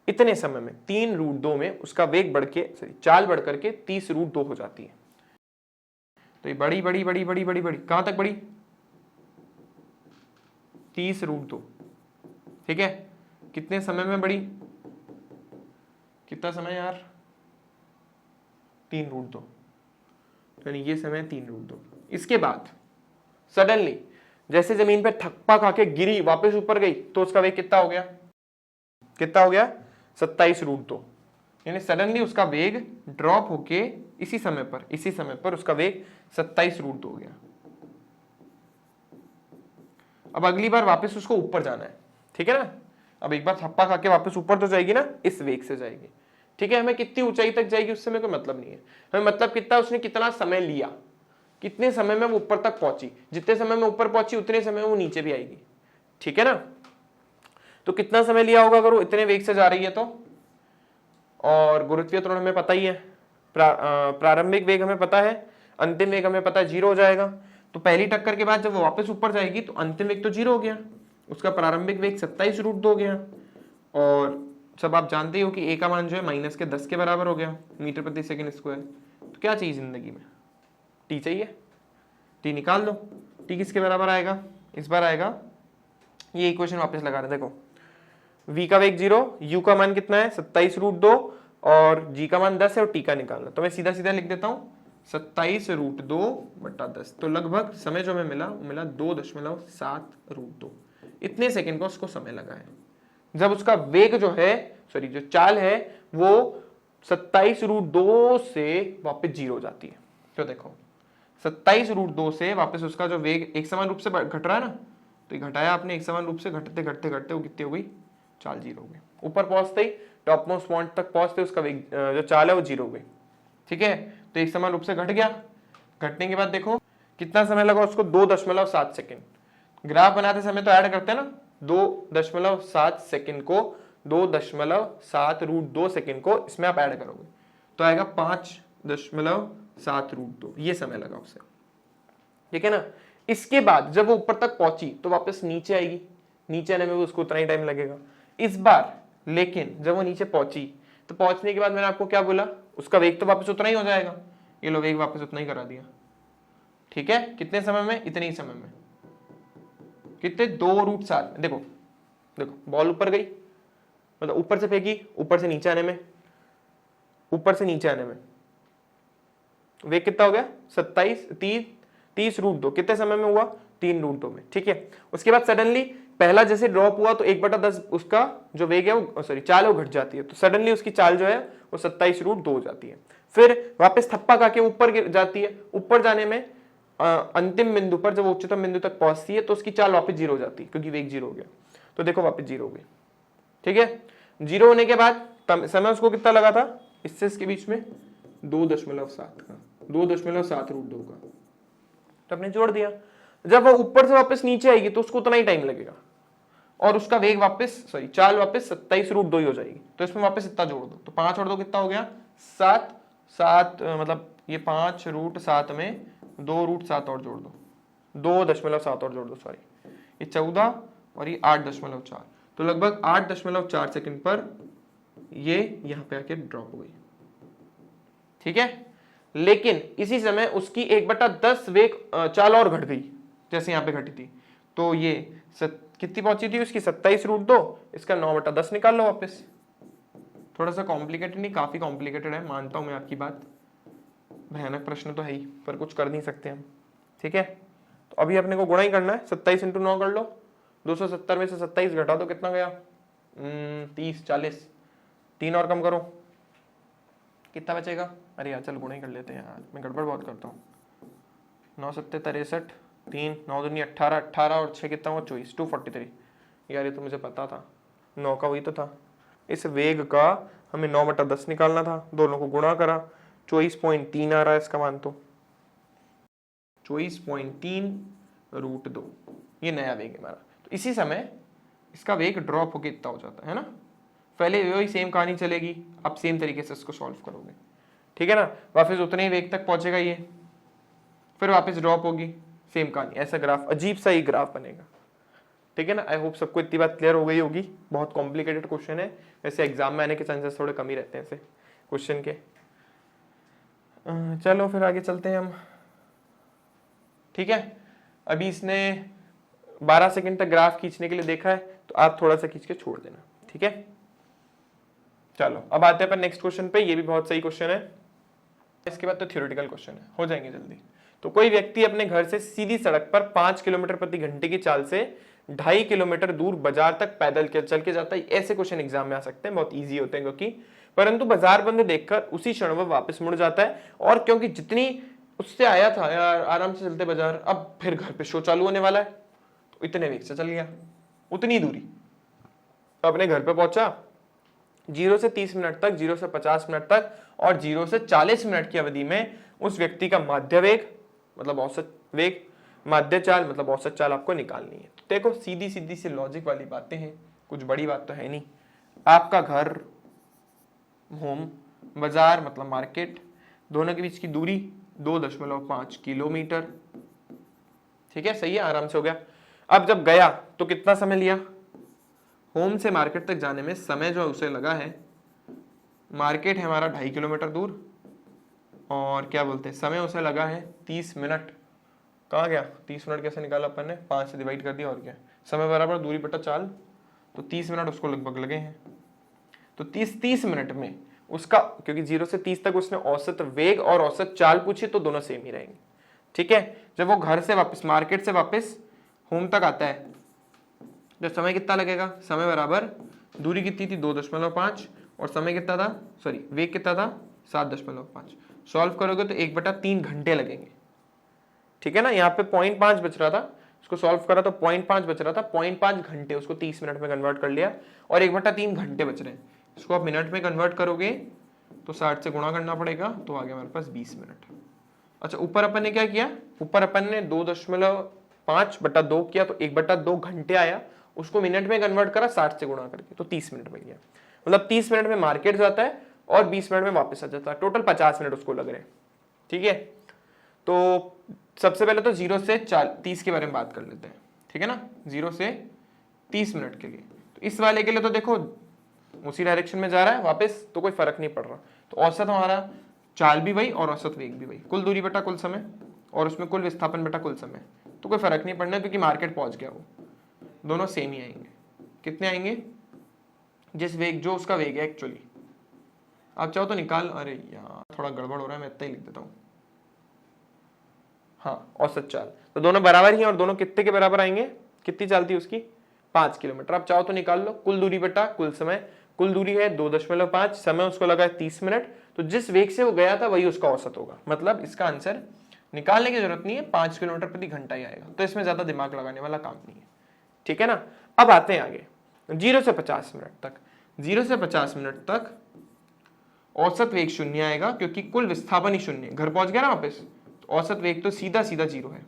इतने समय में 3√2 में उसका वेग बढ़ के चाल बढ़ करके 30√2 हो जाती है। तो ये बड़ी बड़ी बड़ी बड़ी बड़ी बड़ी कहां तक बढ़ी, 30√2, ठीक है। कितने समय में बढ़ी, कितना समय यार, 3√2, यानी ये समय 3√2। इसके बाद सडनली जैसे जमीन पे थप्पा खा के गिरी, वापस ऊपर गई, तो उसका वेग कितना हो गया, कितना हो गया, 27√2। यानी सडनली उसका वेग ड्रॉप होके इसी समय पर उसका वेग 27√2 हो गया। अब अगली बार वापस उसको ऊपर जाना है, ठीक है ना। अब एक बार थप्पा खा के वापस ऊपर तो जाएगी ना, इस वेग से जाएगी, ठीक है। हमें कितनी ऊंचाई तक जाएगी उससे हमें कोई मतलब नहीं है, हमें मतलब कितना उसने कितना समय लिया, कितने समय में वो ऊपर तक पहुंची। जितने समय में ऊपर पहुंची उतने समय में वो नीचे भी आएगी, ठीक है ना। तो कितना समय लिया होगा अगर वो इतने वेग से जा रही है तो, और गुरुत्वीय त्वरण हमें पता ही है, प्रारंभिक वेग हमें पता है, अंतिम वेग हमें पता है 0 हो जाएगा। तो पहली टक्कर के बाद जब वो वापस ऊपर जाएगी तो अंतिम वेग तो 0 हो गया, उसका प्रारंभिक वेग 27√2 हो गया, और सब आप जानते ही हो कि a का मान जो है -10 के बराबर हो गया मीटर प्रति सेकंड स्क्वायर। तो क्या चाहिए जिंदगी में, t चाहिए, t निकाल दो। t किसके बराबर आएगा, इस बार आएगा, ये इक्वेशन वापस लगा रहे, देखो v का वेग 0, u का मान कितना है 27√2, और जी का मान 10 है और टी का निकालना। तो मैं सीधा सीधा लिख देता हूँ 27√2/10। तो लगभग समय जो हमें मिला वो मिला 2.7√2। इतने सेकंड का उसको समय लगा है। जब उसका वेग जो है, सॉरी जो चाल है, वो 27√2 से वापस 0 हो जाती है। तो देखो 27√2 से वापस उसका जो वेग एक समान रूप से घट रहा है ना, तो घटाया आपने एक समान रूप से, घटते घटते घटते वो कितनी हो गई, चाल 0 हो गई। ऊपर पहुंचते ही टॉप मोस्ट पॉइंट तक पहुंचते उसका वेग जो चाल है वो 0 हो गई। ठीक है, तो एक समान रूप से घट गया। घटने के बाद देखो कितना समय लगा उसको, 2.7 सेकेंड। ग्राफ बनाते समय तो ऐड करते हैं ना, 2.7 सेकेंड को 2.7√2 सेकेंड को इसमें आप ऐड करोगे तो आएगा 5.7√2। ये समय लगा उसे। ठीक है ना। इसके बाद जब वो ऊपर तक पहुंची तो वापस नीचे आएगी, नीचे आने में भी उसको उतना ही टाइम लगेगा इस बार। लेकिन जब वो नीचे पहुंची तो पहुंचने के बाद मैंने आपको क्या बोला, उसका वेग तो वापस उतना ही हो जाएगा। ये लो वेग वापस उतना ही करा दिया। ठीक है, कितने समय में, इतने ही समय में। कितने, 2√7 में। देखो देखो बॉल ऊपर गई, मतलब ऊपर से फेंकी, ऊपर से नीचे आने में, ऊपर से नीचे आने में वेग कितना हो गया, 30√2। कितने समय में हुआ, 3√2 में। ठीक है, उसके बाद सडनली पहला जैसे ड्रॉप हुआ तो 1/10 उसका जो वेग है वो, सॉरी चाल है, वो घट जाती है। तो सडनली उसकी चाल जो है वो 27√2 हो जाती है। फिर वापस थप्पा खा के ऊपर गिर जाती है। ऊपर जाने में अंतिम बिंदु पर जब उच्चतम बिंदु तक पहुंचती है तो उसकी चाल वापस 0 हो जाती है, क्योंकि वेग 0 हो गया। तो देखो वापस 0 हो गई। ठीक है, 0 होने के बाद समय उसको कितना लगा था, इससे इसके बीच में 2.7 का, 2.7√2 का। तो हमने जोड़ दिया। जब वो ऊपर से वापस नीचे आएगी तो उसको उतना ही टाइम लगेगा और उसका वेग वापस, सॉरी चाल वापस 27√2 ही हो जाएगी। तो इसमें वापस इतना जोड़ दो, तो 5 और 2 कितना हो गया, 7 मतलब ये 5√7 में 2√7 और जोड़ दो, 2.7 और जोड़ दो, सॉरी ये 14 और ये 8.4। तो लगभग 8.4 सेकंड पर ये यहाँ पे आके ड्रॉप हो गई। ठीक है, लेकिन इसी समय उसकी 1/10 वेग चाल और घट गई, जैसे यहाँ पे घटी थी। तो ये कितनी पहुंची थी उसकी, 27√2। इसका 9/10 निकाल लो वापस। थोड़ा सा कॉम्प्लिकेटेड नहीं, काफी कॉम्प्लिकेटेड है, मानता हूं मैं आपकी बात, भयानक प्रश्न तो है ही, पर कुछ कर नहीं सकते हम। ठीक है, तो अभी अपने को गुणा ही करना है। 27 × 9 कर लो, 270 में से 27 घटा दो, कितना गया, 30, 40। 3 और कम करो, कितना बचेगा, अरे यार चल गुणा ही कर लेते हैं यार, मैं गड़बड़ बहुत करता हूँ। 9 7 63, 3 9 दूनी 18, 18 और 6 कितना हुआ, 24, 243। यार ये तो मुझे पता था, 9 का वही तो था। इस वेग का हमें 9/10 निकालना था, दोनों को गुणा करा, 24.3 आ रहा है इसका मान। तो 24.3√2 ये नया वेग है हमारा। तो इसी समय इसका वेग ड्रॉप होकर इतना हो जाता है ना। पहले वही सेम कहानी चलेगी, अब सेम तरीके से इसको सॉल्व करोगे। ठीक है ना, वापस उतने ही वेग तक पहुंचेगा ये, फिर वापस ड्रॉप होगी, सेम कहानी। ऐसा ग्राफ, अजीब सा ही ग्राफ बनेगा। ठीक है ना, आई होप सबको इतनी बात क्लियर हो गई होगी। बहुत कॉम्प्लिकेटेड क्वेश्चन है, वैसे एग्जाम में आने के चांसेस थोड़े कम ही रहते हैं ऐसे क्वेश्चन के। चलो फिर आगे चलते हैं हम। ठीक है, अभी इसने 12 सेकंड तक ग्राफ खींचने के लिए देखा है, तो आप थोड़ा सा खींच के छोड़ देना। ठीक है, चलो अब आते हैं अपन नेक्स्ट क्वेश्चन पे। ये भी बहुत सही क्वेश्चन है। इसके बाद तो थ्योरेटिकल क्वेश्चन है, हो जाएंगे जल्दी। तो कोई व्यक्ति अपने घर से सीधी सड़क पर 5 किलोमीटर प्रति घंटे की चाल से 2.5 किलोमीटर दूर बाजार तक पैदल चल के जाता है। ऐसे क्वेश्चन एग्जाम में आ सकते हैं, बहुत इजी होते हैं क्योंकि, परंतु बाजार बंद देखकर उसी क्षण वह वापस मुड़ जाता है। और क्योंकि जितनी उससे आया था यार आराम से चलते बाजार, अब फिर घर पे शो चालू होने वाला है, तो इतने वेग से चल गया उतनी दूरी। तो अपने घर पे पहुंचा, 0 से 30 मिनट तक, 0 से 50 मिनट तक और 0 से 40 मिनट की अवधि में उस व्यक्ति का माध्य वेग मतलब औसत वेग, माध्य चाल मतलब औसत चाल आपको निकालनी है। तो देखो सीधी सीधी सी लॉजिक वाली बातें हैं, कुछ बड़ी बात तो है नहीं। आपका घर, होम, बाजार मतलब मार्केट, दोनों के बीच की दूरी 2.5 किलोमीटर। ठीक है, सही है, आराम से हो गया। अब जब गया तो कितना समय लिया, होम से मार्केट तक जाने में समय जो उसे लगा है, मार्केट है हमारा 2.5 किलोमीटर दूर, और क्या बोलते हैं समय उसे लगा है 30 मिनट। कहाँ गया 30 मिनट, कैसे निकाला अपन ने, 5 से डिवाइड कर दिया, और क्या, समय बराबर दूरी बटा चाल, तो 30 मिनट उसको लगभग लगे हैं। तो 30 मिनट में उसका, क्योंकि 0 से 30 तक उसने औसत वेग और औसत चाल पूछी तो दोनों सेम ही रहेंगे। ठीक है, जब वो घर से वापस, मार्केट से वापस होम तक आता है, जब समय कितना लगेगा, समय बराबर दूरी कितनी थी 2.5 और समय कितना था, सॉरी वेग कितना था 7.5। सॉल्व करोगे तो 1/3 घंटे लगेंगे। ठीक है ना, यहाँ पे 0.5 बच रहा था, इसको सॉल्व करा तो 0.5 बच रहा था, 0.5 घंटे उसको 30 मिनट में कन्वर्ट कर लिया और 1/3 घंटे बच रहे हैं। इसको आप मिनट में कन्वर्ट करोगे तो 60 से गुणा करना पड़ेगा, तो आ गया हमारे पास 20 मिनट। अच्छा, ऊपर अपन ने क्या किया, ऊपर अपन ने 2.5/2 किया तो 1/2 घंटे आया, उसको मिनट में कन्वर्ट करा 60 से गुणा करके तो 30 मिनट बन गया। मतलब 30 मिनट में मार्केट जाता है और 20 मिनट में वापस आ जाता है, टोटल 50 मिनट उसको लग रहे हैं। ठीक है, तो सबसे पहले तो 0 से 30 के बारे में बात कर लेते हैं। ठीक है ना, 0 से 30 मिनट के लिए, तो इस वाले के लिए तो देखो उसी डायरेक्शन में जा रहा है वापस, तो कोई फर्क नहीं पड़ रहा। तो औसत हमारा चाल भी वही और औसत वेग भी वही, कुल दूरी बटा कुल समय और उसमें कुल विस्थापन बटा कुल समय, तो कोई फर्क नहीं पड़ना क्योंकि मार्केट पहुंच गया, वो दोनों सेम ही आएंगे। कितने आएंगे, जिस वेग, जो उसका वेग है एक्चुअली, आप चाहो तो निकाल, अरे यार थोड़ा गड़बड़ हो रहा है, मैं इतना ही लिख देता हूँ। हाँ, औसत चाल, तो दोनों बराबर ही हैं और दोनों कितने के बराबर आएंगे, कितनी चाल थी उसकी 5 किलोमीटर। आप चाहो तो निकाल लो, कुल दूरी बटा कुल समय, कुल दूरी है 2.5, समय उसको लगा है 30 मिनट, तो जिस वेग से वो गया था वही उसका औसत होगा। मतलब इसका आंसर निकालने की जरूरत नहीं है, 5 किलोमीटर प्रति घंटा ही आएगा, तो इसमें ज्यादा दिमाग लगाने वाला काम नहीं है। ठीक है ना, अब आते हैं आगे 0 से 50 मिनट तक। 0 से 50 मिनट तक औसत वेग 0 आएगा क्योंकि कुल विस्थापन ही 0 है, घर पहुंच गया ना वापस, तो औसत वेग तो सीधा सीधा 0 है।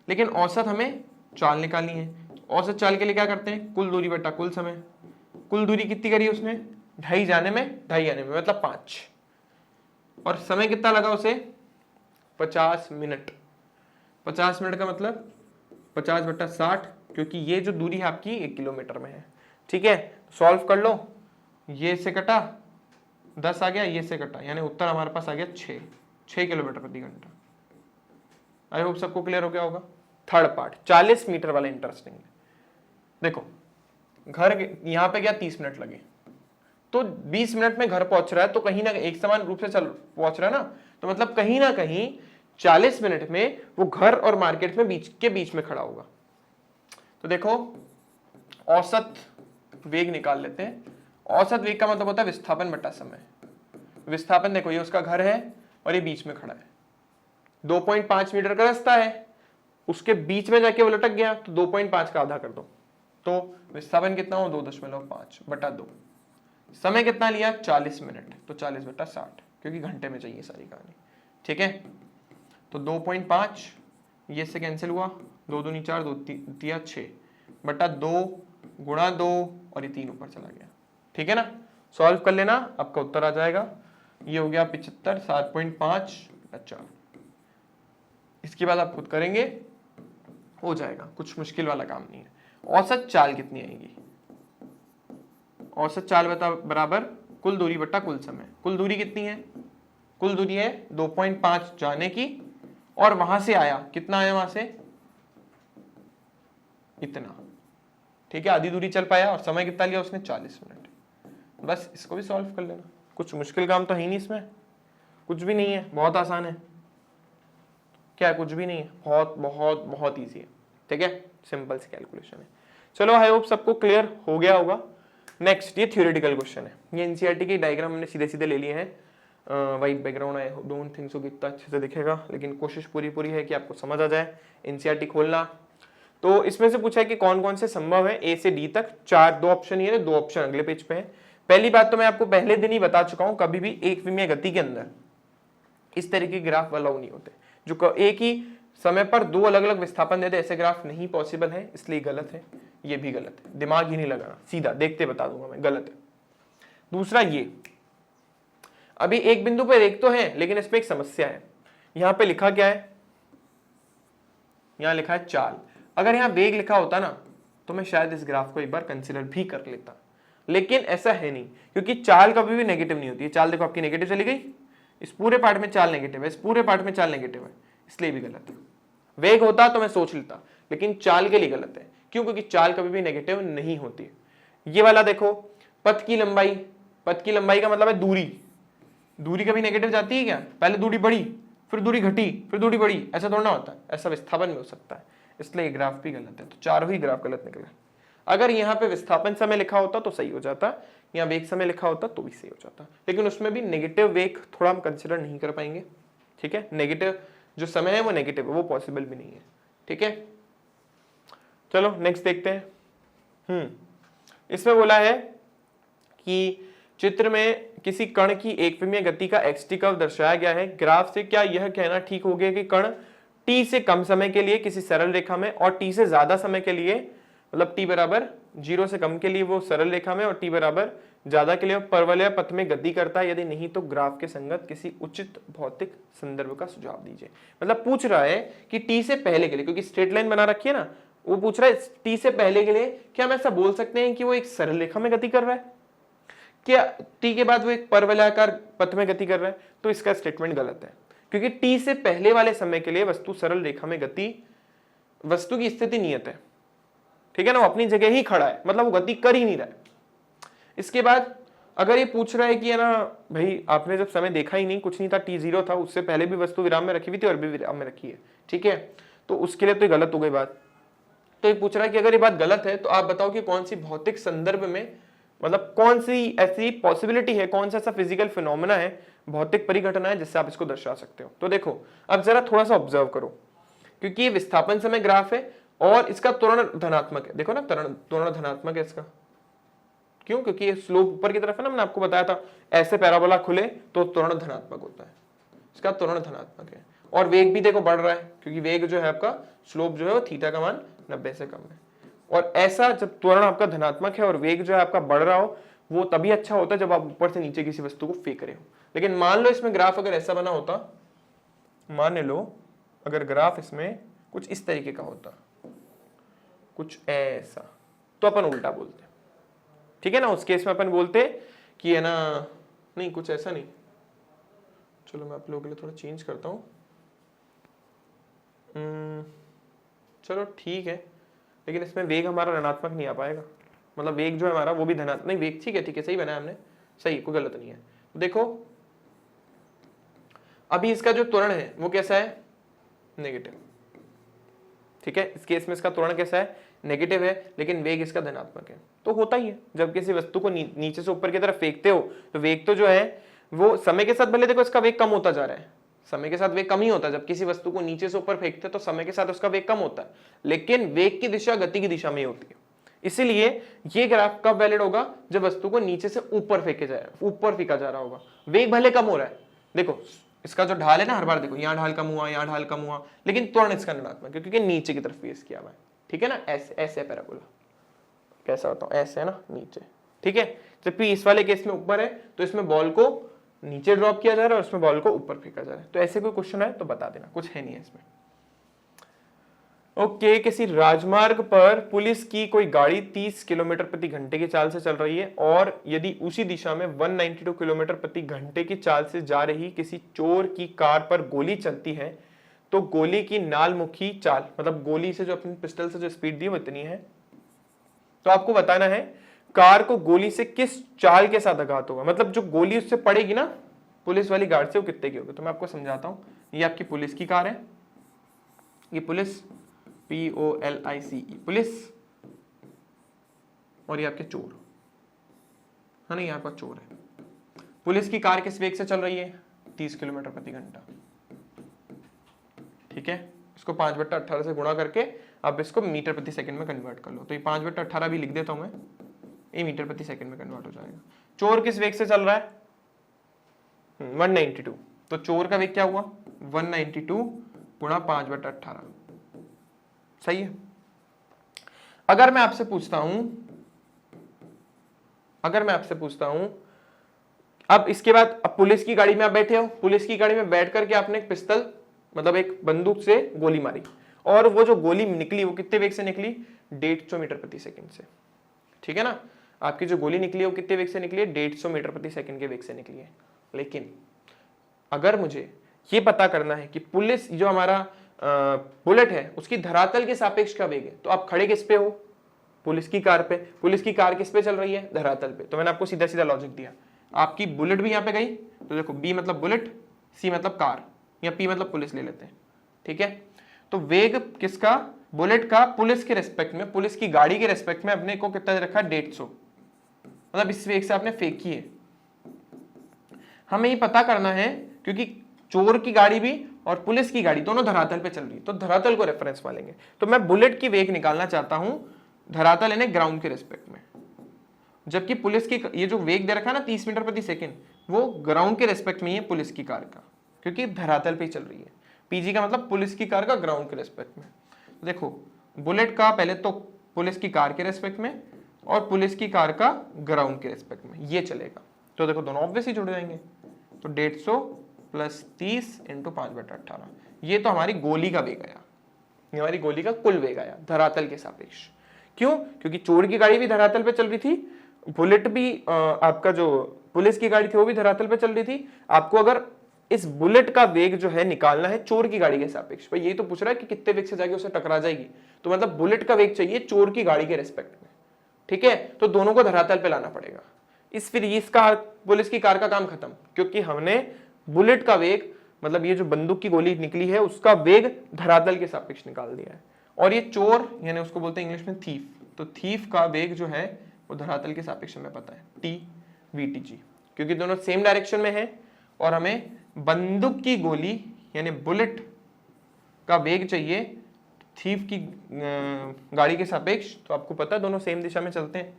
लेकिन औसत हमें चाल निकालनी है, औसत चाल के लिए क्या करते हैं, कुल दूरी बटा कुल समय। कुल दूरी कितनी करी उसने, 2.5 जाने में 2.5 आने में, मतलब 5, और समय कितना लगा उसे 50 मिनट। 50 मिनट का मतलब 50/60, क्योंकि ये जो दूरी है आपकी 1 किलोमीटर में है। ठीक है, सॉल्व कर लो, ये से कटा 10 आ गया, ये से कटा, यानी उत्तर हमारे पास आ गया 6 किलोमीटर प्रति घंटा। आई होप सबको क्लियर हो गया होगा। थर्ड पार्ट 40 मीटर वाला इंटरेस्टिंग है। देखो घर यहां पे क्या 30 मिनट लगे, तो 20 मिनट में घर पहुंच रहा है, तो कहीं ना एक समान रूप से चल पहुंच रहा है ना, तो मतलब कहीं ना कहीं 40 मिनट में वो घर और मार्केट में बीच में खड़ा होगा। तो देखो औसत वेग निकाल लेते हैं। औसत वेग का मतलब होता है विस्थापन बटा समय। विस्थापन देखो, ये उसका घर है और ये बीच में खड़ा है, 2.5 मीटर का रास्ता है, उसके बीच में जाके वो लटक गया, तो 2.5 का आधा कर दो, तो विस्थापन कितना हो 2.5/2। समय कितना लिया 40 मिनट, तो 40/60, क्योंकि घंटे में चाहिए सारी कहानी। ठीक है, तो 2.5 ये से कैंसिल हुआ, 2 दूनी 4, 2 तिया 6/2 गुणा 2 और ये 3 ऊपर चला गया। ठीक है ना, सॉल्व कर लेना, आपका उत्तर आ जाएगा। ये हो गया 75, 7.5/4। इसके बाद आप खुद करेंगे, हो जाएगा, कुछ मुश्किल वाला काम नहीं है। औसत चाल कितनी आएगी, औसत चाल बराबर कुल दूरी बटा कुल समय। कुल दूरी कितनी है, कुल दूरी है 2.5 जाने की, और वहां से आया, कितना आया वहां से, इतना। ठीक है, आधी दूरी चल पाया, और समय कितना लिया उसने 40 मिनट। बस इसको भी सॉल्व कर लेना, कुछ मुश्किल काम तो है ही नहीं इसमें, कुछ भी नहीं है, बहुत आसान है। क्या, कुछ भी नहीं है, बहुत बहुत बहुत ईजी है। ठीक है, सिंपल सी कैलकुलेशन है। चलो, आई होप सबको क्लियर हो गया होगा। नेक्स्ट, ये थ्योरेटिकल क्वेश्चन है, ये एनसीईआरटी के डायग्राम हमने सीधे सीधे ले लिए हैं। White background, I don't think so कि इतना अच्छे से दिखेगा, लेकिन कोशिश पूरी है कि आपको समझ आ जाए। एनसीईआरटी खोलना, तो इसमें से पूछा है कि कौन कौन से संभव है ए से डी तक, 2 ऑप्शन ये, 2 ऑप्शन अगले पेज पे है। पहली बात तो मैं आपको पहले दिन ही बता चुका हूं, कभी भी एक विमीय गति के अंदर इस तरीके के ग्राफ अलाउ नहीं होते, जो एक ही समय पर 2 अलग अलग विस्थापन देते, ऐसे ग्राफ नहीं पॉसिबल है, इसलिए गलत है, ये भी गलत है, दिमाग ही नहीं लगाना, सीधा देखते बता दूंगा मैं, गलत है। दूसरा, ये अभी एक बिंदु पर एक तो है, लेकिन इसमें एक समस्या है। यहां पे लिखा क्या है, यहां लिखा है चाल। अगर यहां वेग लिखा होता ना, तो मैं शायद इस ग्राफ को एक बार कंसिडर भी कर लेता, लेकिन ऐसा है नहीं, क्योंकि चाल कभी भी नेगेटिव नहीं होती है। चाल देखो आपकी नेगेटिव चली गई, इस पूरे पार्ट में चाल नेगेटिव है, इस पूरे पार्ट में चाल नेगेटिव है, इसलिए भी गलत है। वेग होता तो मैं सोच लेता, लेकिन चाल के लिए गलत है। क्यों, क्योंकि चाल कभी भी नेगेटिव नहीं होती। ये वाला देखो, पथ की लंबाई पथ की लंबाई का मतलब है दूरी। दूरी कभी नेगेटिव जाती है क्या? पहले दूरी बढ़ी, फिर दूरी घटी, फिर दूरी बढ़ी, ऐसा थोड़ा होता है। ऐसा विस्थापन में हो सकता है, इसलिए ये ग्राफ भी गलत है। तो चारों ही ग्राफ गलत निकले। अगर यहाँ पे विस्थापन समय लिखा होता तो सही हो जाता, यहाँ वेग समय लिखा होता तो भी सही हो जाता, लेकिन उसमें भी नेगेटिव वेग थोड़ा हम कंसिडर नहीं कर पाएंगे। ठीक है, नेगेटिव जो समय है वो नेगेटिव है, वो पॉसिबल भी नहीं है। ठीक है, चलो नेक्स्ट देखते हैं। इसमें बोला है कि चित्र में किसी कण की एकविमीय गति का xt कर्व दर्शाया गया है। ग्राफ से क्या यह कहना ठीक हो गया कि कण t से कम समय के लिए किसी सरल रेखा में और t से ज्यादा समय के लिए, मतलब t बराबर 0 से कम के लिए वो सरल रेखा में और t बराबर ज्यादा के लिए परवलय पथ में गति करता है? यदि नहीं तो ग्राफ के संगत किसी उचित भौतिक संदर्भ का सुझाव दीजिए। मतलब पूछ रहा है कि t से पहले के लिए, क्योंकि स्ट्रेट लाइन बना रखी है ना, वो पूछ रहा है t से पहले के लिए क्या हम ऐसा बोल सकते हैं कि वो एक सरल रेखा में गति कर रहा है, क्या t के बाद वो एक परवलयाकार पथ में गति कर रहा है? तो इसका स्टेटमेंट गलत है, क्योंकि t से पहले वाले समय के लिए वस्तु सरल रेखा में गति, वस्तु की स्थिति नियत है। ठीक है ना, वो अपनी जगह ही खड़ा है, मतलब वो गति कर ही नहीं रहा है। इसके बाद अगर ये पूछ रहा है कि है ना भाई आपने जब समय देखा ही नहीं, कुछ नहीं था, t0 था, उससे पहले भी वस्तु विराम में रखी हुई थी और भी विराम में रखी है। ठीक है, तो उसके लिए तो ये गलत हो गई बात। तो ये पूछ रहा है कि अगर ये बात गलत है तो आप बताओ कि कौन सी भौतिक संदर्भ में, मतलब कौन सी ऐसी पॉसिबिलिटी है, कौन सा ऐसा फिजिकल फिनोमेना है, भौतिक परिघटना है जिससे आप इसको दर्शा सकते हो। तो देखो अब जरा थोड़ा सा ऑब्जर्व करो, क्योंकि ये विस्थापन समय ग्राफ है और इसका त्वरण धनात्मक है। देखो ना, त्वरण धनात्मक है इसका। क्यों? क्योंकि ये स्लोप ऊपर की तरफ है ना, मैंने आपको बताया था ऐसे पैराबोला खुले तो त्वरण धनात्मक होता है, इसका त्वरण धनात्मक है। और वेग भी देखो बढ़ रहा है, क्योंकि वेग जो है आपका, स्लोप जो है वो थीटा का मान 90 से कम है। और ऐसा जब त्वरण आपका धनात्मक है और वेग जो है आपका बढ़ रहा हो, वो तभी अच्छा होता है जब आप ऊपर से नीचे किसी वस्तु को फेंक रहे हो। लेकिन मान लो इसमें ग्राफ अगर ऐसा बना होता, मान लो अगर ग्राफ इसमें कुछ इस तरीके का होता, कुछ ऐसा, तो अपन उल्टा बोलते। ठीक है ना, उस केस में अपन बोलते कि है ना, नहीं कुछ ऐसा नहीं, चलो मैं आप लोगों के लिए थोड़ा चेंज करता हूं। चलो ठीक है, लेकिन इसमें वेग हमारा ऋणात्मक नहीं आ पाएगा, मतलब वेग जो है हमारा वो भी धनात्मक, नहीं वेग ठीक है सही बनाया हमने, सही, कोई गलत नहीं है। तो देखो अभी इसका जो त्वरण है वो कैसा है? नेगेटिव। ठीक है, इस केस में इसका त्वरण कैसा है? नेगेटिव है, लेकिन वेग इसका धनात्मक है। तो होता ही है जब किसी वस्तु को नीचे से ऊपर की तरफ फेंकते हो तो वेग तो जो है वो समय के साथ, भले देखो इसका वेग कम होता जा रहा है, समय के साथ वेग कम ही होता है। जब किसी वस्तु को नीचे से ऊपर फेंकते हैं तो समय के साथ उसका वेग कम होता है, लेकिन वेग की दिशा गति की दिशा में ही होती है। इसीलिए ये ग्राफ कब वैलिड होगा? जब वस्तु को नीचे से ऊपर फेंके जाए, ऊपर फेंका जा रहा होगा, वेग भले कम हो रहा है। देखो इसका जो ढाल है ना, हर बार देखो यहाँ ढाल कम हुआ, यहाँ ढाल कम हुआ, लेकिन त्वरण इसका ऋणात्मक है क्योंकि नीचे की तरफ फेस किया हुआ है। ठीक है ना, ऐसे ऐसे पैराबोला कैसा होता है, ऐसे है ना नीचे। ठीक है, जबकि इस वाले केस में ऊपर है तो इसमें बॉल को नीचे ड्रॉप किया जा रहा है और उसमें बॉल को ऊपर फेंका जा रहा है। तो ऐसे कोई क्वेश्चन है तो बता देना, कुछ है नहीं है इसमें। ओके, किसी राजमार्ग पर पुलिस की कोई गाड़ी 30 किलोमीटर प्रति घंटे की चाल से चल रही है और यदि उसी दिशा में 192 किलोमीटर प्रति घंटे की चाल से जा रही किसी चोर की कार पर गोली चलती है तो गोली की नालमुखी चाल, मतलब गोली से जो अपनी पिस्टल से जो स्पीड दी वो इतनी है। तो आपको बताना है कार को गोली से किस चाल के साथ आघात होगा, मतलब जो गोली उससे पड़ेगी ना पुलिस वाली गार्ड से, वो कितने की होगी। तो मैं आपको समझाता हूं, ये आपकी पुलिस की कार है, ये पुलिस POLICE पुलिस, और ये आपके चोर है ना, यहाँ पर चोर है। पुलिस की कार किस वेग से चल रही है? 30 किलोमीटर प्रति घंटा। ठीक है, इसको 5/18 से गुणा करके अब इसको मीटर प्रति सेकंड में कन्वर्ट कर लो। तो ये 5/18 भी लिख देता हूं मैं, ये मीटर प्रति सेकंड में कन्वर्ट हो जाएगा। चोर किस वेग से चल रहा है? 192। तो चोर का वेग क्या हुआ? 192 गुणा 5/18। सही है। अगर मैं आपसे पूछता हूं अब इसके बाद, अब पुलिस की गाड़ी में आप बैठे हो, पुलिस की गाड़ी में बैठ करके आपने एक पिस्तल, मतलब एक बंदूक से गोली मारी और वो जो गोली निकली वो कितने वेग से निकली? 150 मीटर प्रति सेकंड से। ठीक है ना, आपकी जो गोली निकली है वो कितने वेग से निकली है? 150 मीटर प्रति सेकंड के वेग से निकली है। लेकिन अगर मुझे ये पता करना है कि पुलिस जो हमारा बुलेट है उसकी धरातल के सापेक्ष का वेग है, तो आप खड़े किस पे हो? पुलिस की कार पे। पुलिस की कार किस पे चल रही है? धरातल पे। तो मैंने आपको सीधा सीधा लॉजिक दिया आपकी बुलेट भी यहाँ पे गई, तो देखो बी मतलब बुलेट, सी मतलब कार, या पी मतलब पुलिस ले लेते हैं, ठीक है। तो वेग किसका, बुलेट का पुलिस के रेस्पेक्ट में, पुलिस की गाड़ी के रेस्पेक्ट में अपने को कितना दे रखा है 150, मतलब इस वेग से आपने फेंकी है। हमें ये पता करना है क्योंकि चोर की गाड़ी भी और पुलिस की गाड़ी दोनों धरातल पे चल रही है, तो धरातल को रेफरेंस मानेंगे। तो मैं बुलेट की वेग निकालना चाहता हूं धरातल यानी ग्राउंड के रेस्पेक्ट में, जबकि पुलिस की ये जो वेग दे रखा है ना 30 मीटर प्रति सेकंड, वो ग्राउंड के रेस्पेक्ट में ही है पुलिस की कार का, क्योंकि धरातल पे चल रही है। पीजी का मतलब पुलिस की कार का ग्राउंड के रेस्पेक्ट में। तो देखो बुलेट का पहले तो पुलिस की कार के रेस्पेक्ट में और पुलिस की कार का ग्राउंड के रेस्पेक्ट में, ये चलेगा। तो देखो दोनों ऑब्वियसली जुड़ जाएंगे, तो 150 प्लस 30 इंटू 5/18, ये तो हमारी गोली का वेग आया, ये हमारी गोली का कुल वेग आया धरातल के सापेक्ष। क्यों? क्योंकि चोर की गाड़ी भी धरातल पे चल रही थी, बुलेट भी आपका जो पुलिस की गाड़ी थी वो भी धरातल पे चल रही थी। आपको अगर इस बुलेट का वेग जो है निकालना है चोर की गाड़ी के सापेक्ष, भाई ये तो पूछ रहा है कि कितने वेग से जाके उसे टकरा जाएगी, तो मतलब बुलेट का वेग चाहिए चोर की गाड़ी के रेस्पेक्ट में, ठीक है। तो दोनों को धरातल पे लाना पड़ेगा। फिर इसका पुलिस की कार का काम खत्म, क्योंकि हमने बुलेट का वेग मतलब ये जो बंदूक की गोली निकली है उसका वेग धरातल के सापेक्ष निकाल दिया है। और ये चोर यानी उसको बोलते हैं इंग्लिश में थीफ, तो थीफ का वेग जो है वो धरातल के सापेक्ष में पता है, TVTG, क्योंकि दोनों सेम डायरेक्शन में है और हमें बंदूक की गोली यानी बुलेट का वेग चाहिए थीफ की गाड़ी के सापेक्ष। तो आपको पता है दोनों सेम दिशा में चलते हैं,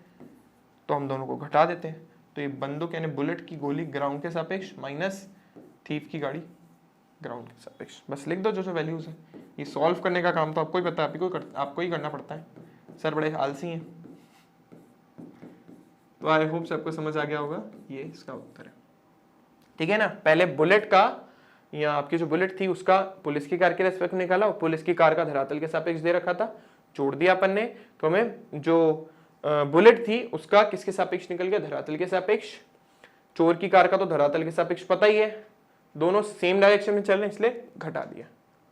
तो हम दोनों को घटा देते हैं। तो ये बंदूक यानी बुलेट की गोली ग्राउंड के सापेक्ष माइनस थीफ की गाड़ी ग्राउंड के सापेक्ष, बस लिख दो जो जो वैल्यूज है। ये सॉल्व करने का काम तो आपको ही पता है, आपको ही करना पड़ता है, सर बड़े आलसी हैं। तो आई होप सबको समझ आ गया होगा, ये इसका उत्तर है, ठीक है ना। पहले बुलेट का या आपकी जो बुलेट थी उसका पुलिस की कार के रेस्पेक्ट में निकाला और पुलिस की कार का धरातल के सापेक्ष दे रखा था, जोड़ दिया अपन ने, तो हमें जो बुलेट थी उसका किसके सापेक्ष निकल गया, धरातल के सापेक्ष। चोर की कार का तो धरातल के सापेक्ष पता ही है, दोनों सेम डायरेक्शन में चल रहे हैं इसलिए घटा दिया,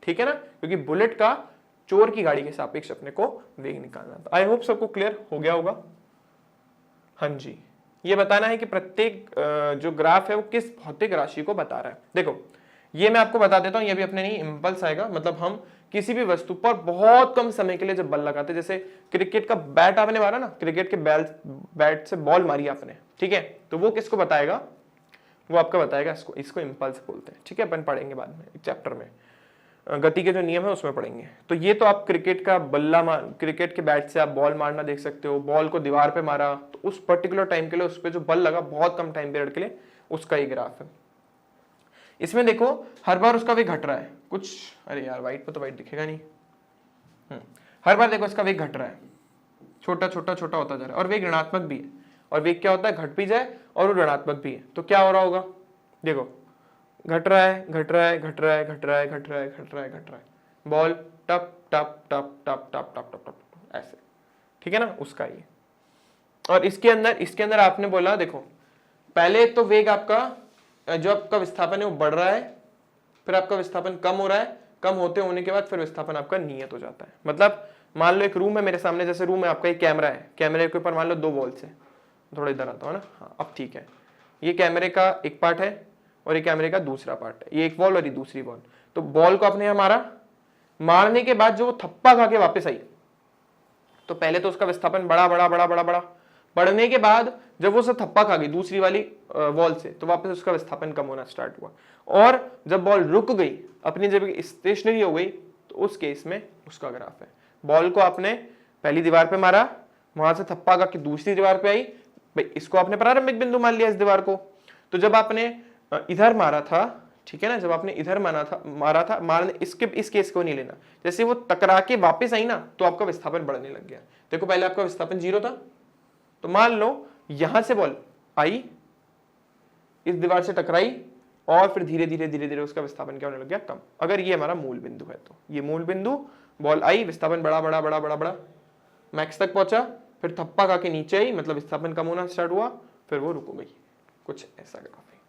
ठीक है ना, क्योंकि बुलेट का चोर की गाड़ी के सापेक्ष अपने को वेग निकालना था। आई होप सबको क्लियर हो गया होगा। हाँ जी, ये बताना है कि प्रत्येक जो ग्राफ है वो किस भौतिक राशि को बता रहा है। देखो ये मैं आपको बता देता हूं, ये भी अपने नहीं इंपल्स आएगा, मतलब हम किसी भी वस्तु पर बहुत कम समय के लिए जब बल लगाते, जैसे क्रिकेट का बैट आपने मारा ना, क्रिकेट के बैट से बॉल मारी आपने, ठीक है, तो वो किसको बताएगा, वो आपका बताएगा इसको इंपल्स बोलते हैं, ठीक है। अपन पढ़ेंगे बाद में एक चैप्टर में, गति के जो नियम है उसमें पढ़ेंगे। तो ये तो आप क्रिकेट का क्रिकेट के बैट से आप बॉल मारना देख सकते हो, बॉल को दीवार पे मारा तो उस पर्टिकुलर टाइम के लिए उस पर जो बल लगा बहुत कम टाइम पीरियड के लिए, उसका ये ग्राफ है। इसमें देखो हर बार उसका वेग घट रहा है कुछ, अरे यार व्हाइट पे तो व्हाइट दिखेगा नहीं, हर बार देखो इसका वेग घट रहा है, छोटा छोटा छोटा होता जा रहा है, और वेग ऋणात्मक भी है, और वेग क्या होता है घट भी जाए और वो ऋणात्मक भी है, तो क्या हो रहा होगा, देखो घट रहा है घट रहा है घट रहा है घट रहा है घट रहा है घट रहा है घट रहा है, बॉल टप टप टप टप टप टप टप टप ऐसे, ठीक है ना, उसका ये। और इसके अंदर आपने बोला देखो पहले तो वेग आपका जो आपका विस्थापन है वो बढ़ रहा है, फिर आपका विस्थापन कम हो रहा है, कम होने के बाद फिर विस्थापन आपका नियत हो जाता है। मतलब मान लो एक रूम है मेरे सामने, जैसे रूम है आपका, एक कैमरा है, कैमरे के ऊपर मान लो 2 बॉल्स है, थोड़ा इधर आता हूँ ना, हाँ अब ठीक है, ये कैमरे का एक पार्ट है और ये कैमरे का दूसरा पार्ट है, ये एक बॉल और ये दूसरी बॉल। तो बॉल को आपने यहाँ मारा, मारने के बाद जो वो थप्पा खा के वापस आई, तो पहले तो उसका विस्थापन बड़ा बड़ा बड़ा बड़ा बड़ा, बढ़ने के बाद जब वो उसे थप्पा खा गई दूसरी वाली बॉल से, तो वापस उसका विस्थापन कम होना स्टार्ट हुआ, और जब बॉल रुक गई अपनी जगह स्टेशनरी हो गई, तो उस केस में उसका ग्राफ है। बॉल को आपने पहली दीवार पे मारा, वहां से थप्पा खा के दूसरी दीवार पे आई, भाई इसको आपने प्रारंभिक बिंदु मान लिया इस दीवार को। तो जब आपने इधर मारा था, ठीक है ना, जब आपने इधर मारा था मारने, इस केस को नहीं लेना, जैसे वो टकरा के वापस आई ना, तो आपका विस्थापन बढ़ने लग गया। देखो पहले आपका विस्थापन 0 था, तो मान लो यहां से बॉल आई, इस दीवार से टकराई, और फिर धीरे धीरे धीरे धीरे उसका विस्थापन क्या होने लग गया, कम। अगर ये हमारा मूल बिंदु है, तो ये मूल बिंदु, बॉल आई, विस्थापन बड़ा बड़ा बड़ा बड़ा बड़ा मैक्स तक पहुंचा, फिर थप्पा खा के नीचे आई, मतलब विस्थापन कम होना स्टार्ट हुआ, फिर वो रुक गई, कुछ ऐसा ग्राफ है,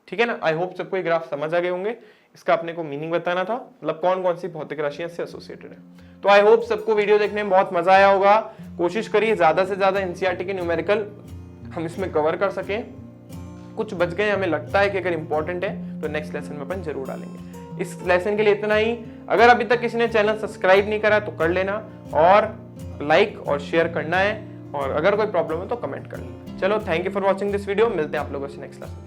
ठीक है ना। आई होप सबको ये ग्राफ समझ आ गए होंगे। इसका अपने को मीनिंग बताना था, मतलब कौन कौन सी भौतिक राशियां इससे एसोसिएटेड है। तो आई होप सबको वीडियो देखने में बहुत मजा आया होगा। कोशिश करिए ज्यादा से ज्यादा एनसीईआरटी के न्यूमेरिकल हम इसमें कवर कर सकें, कुछ बच गए, हमें लगता है कि अगर इंपॉर्टेंट है तो नेक्स्ट लेसन में अपन जरूर डालेंगे। इस लेसन के लिए इतना ही। अगर अभी तक किसी ने चैनल सब्सक्राइब नहीं करा तो कर लेना, और लाइक और शेयर करना है, और अगर कोई प्रॉब्लम है तो कमेंट कर लेना। चलो, thank you for watching this video. मिलते हैं आप लोगों से नेक्स्ट लेसन।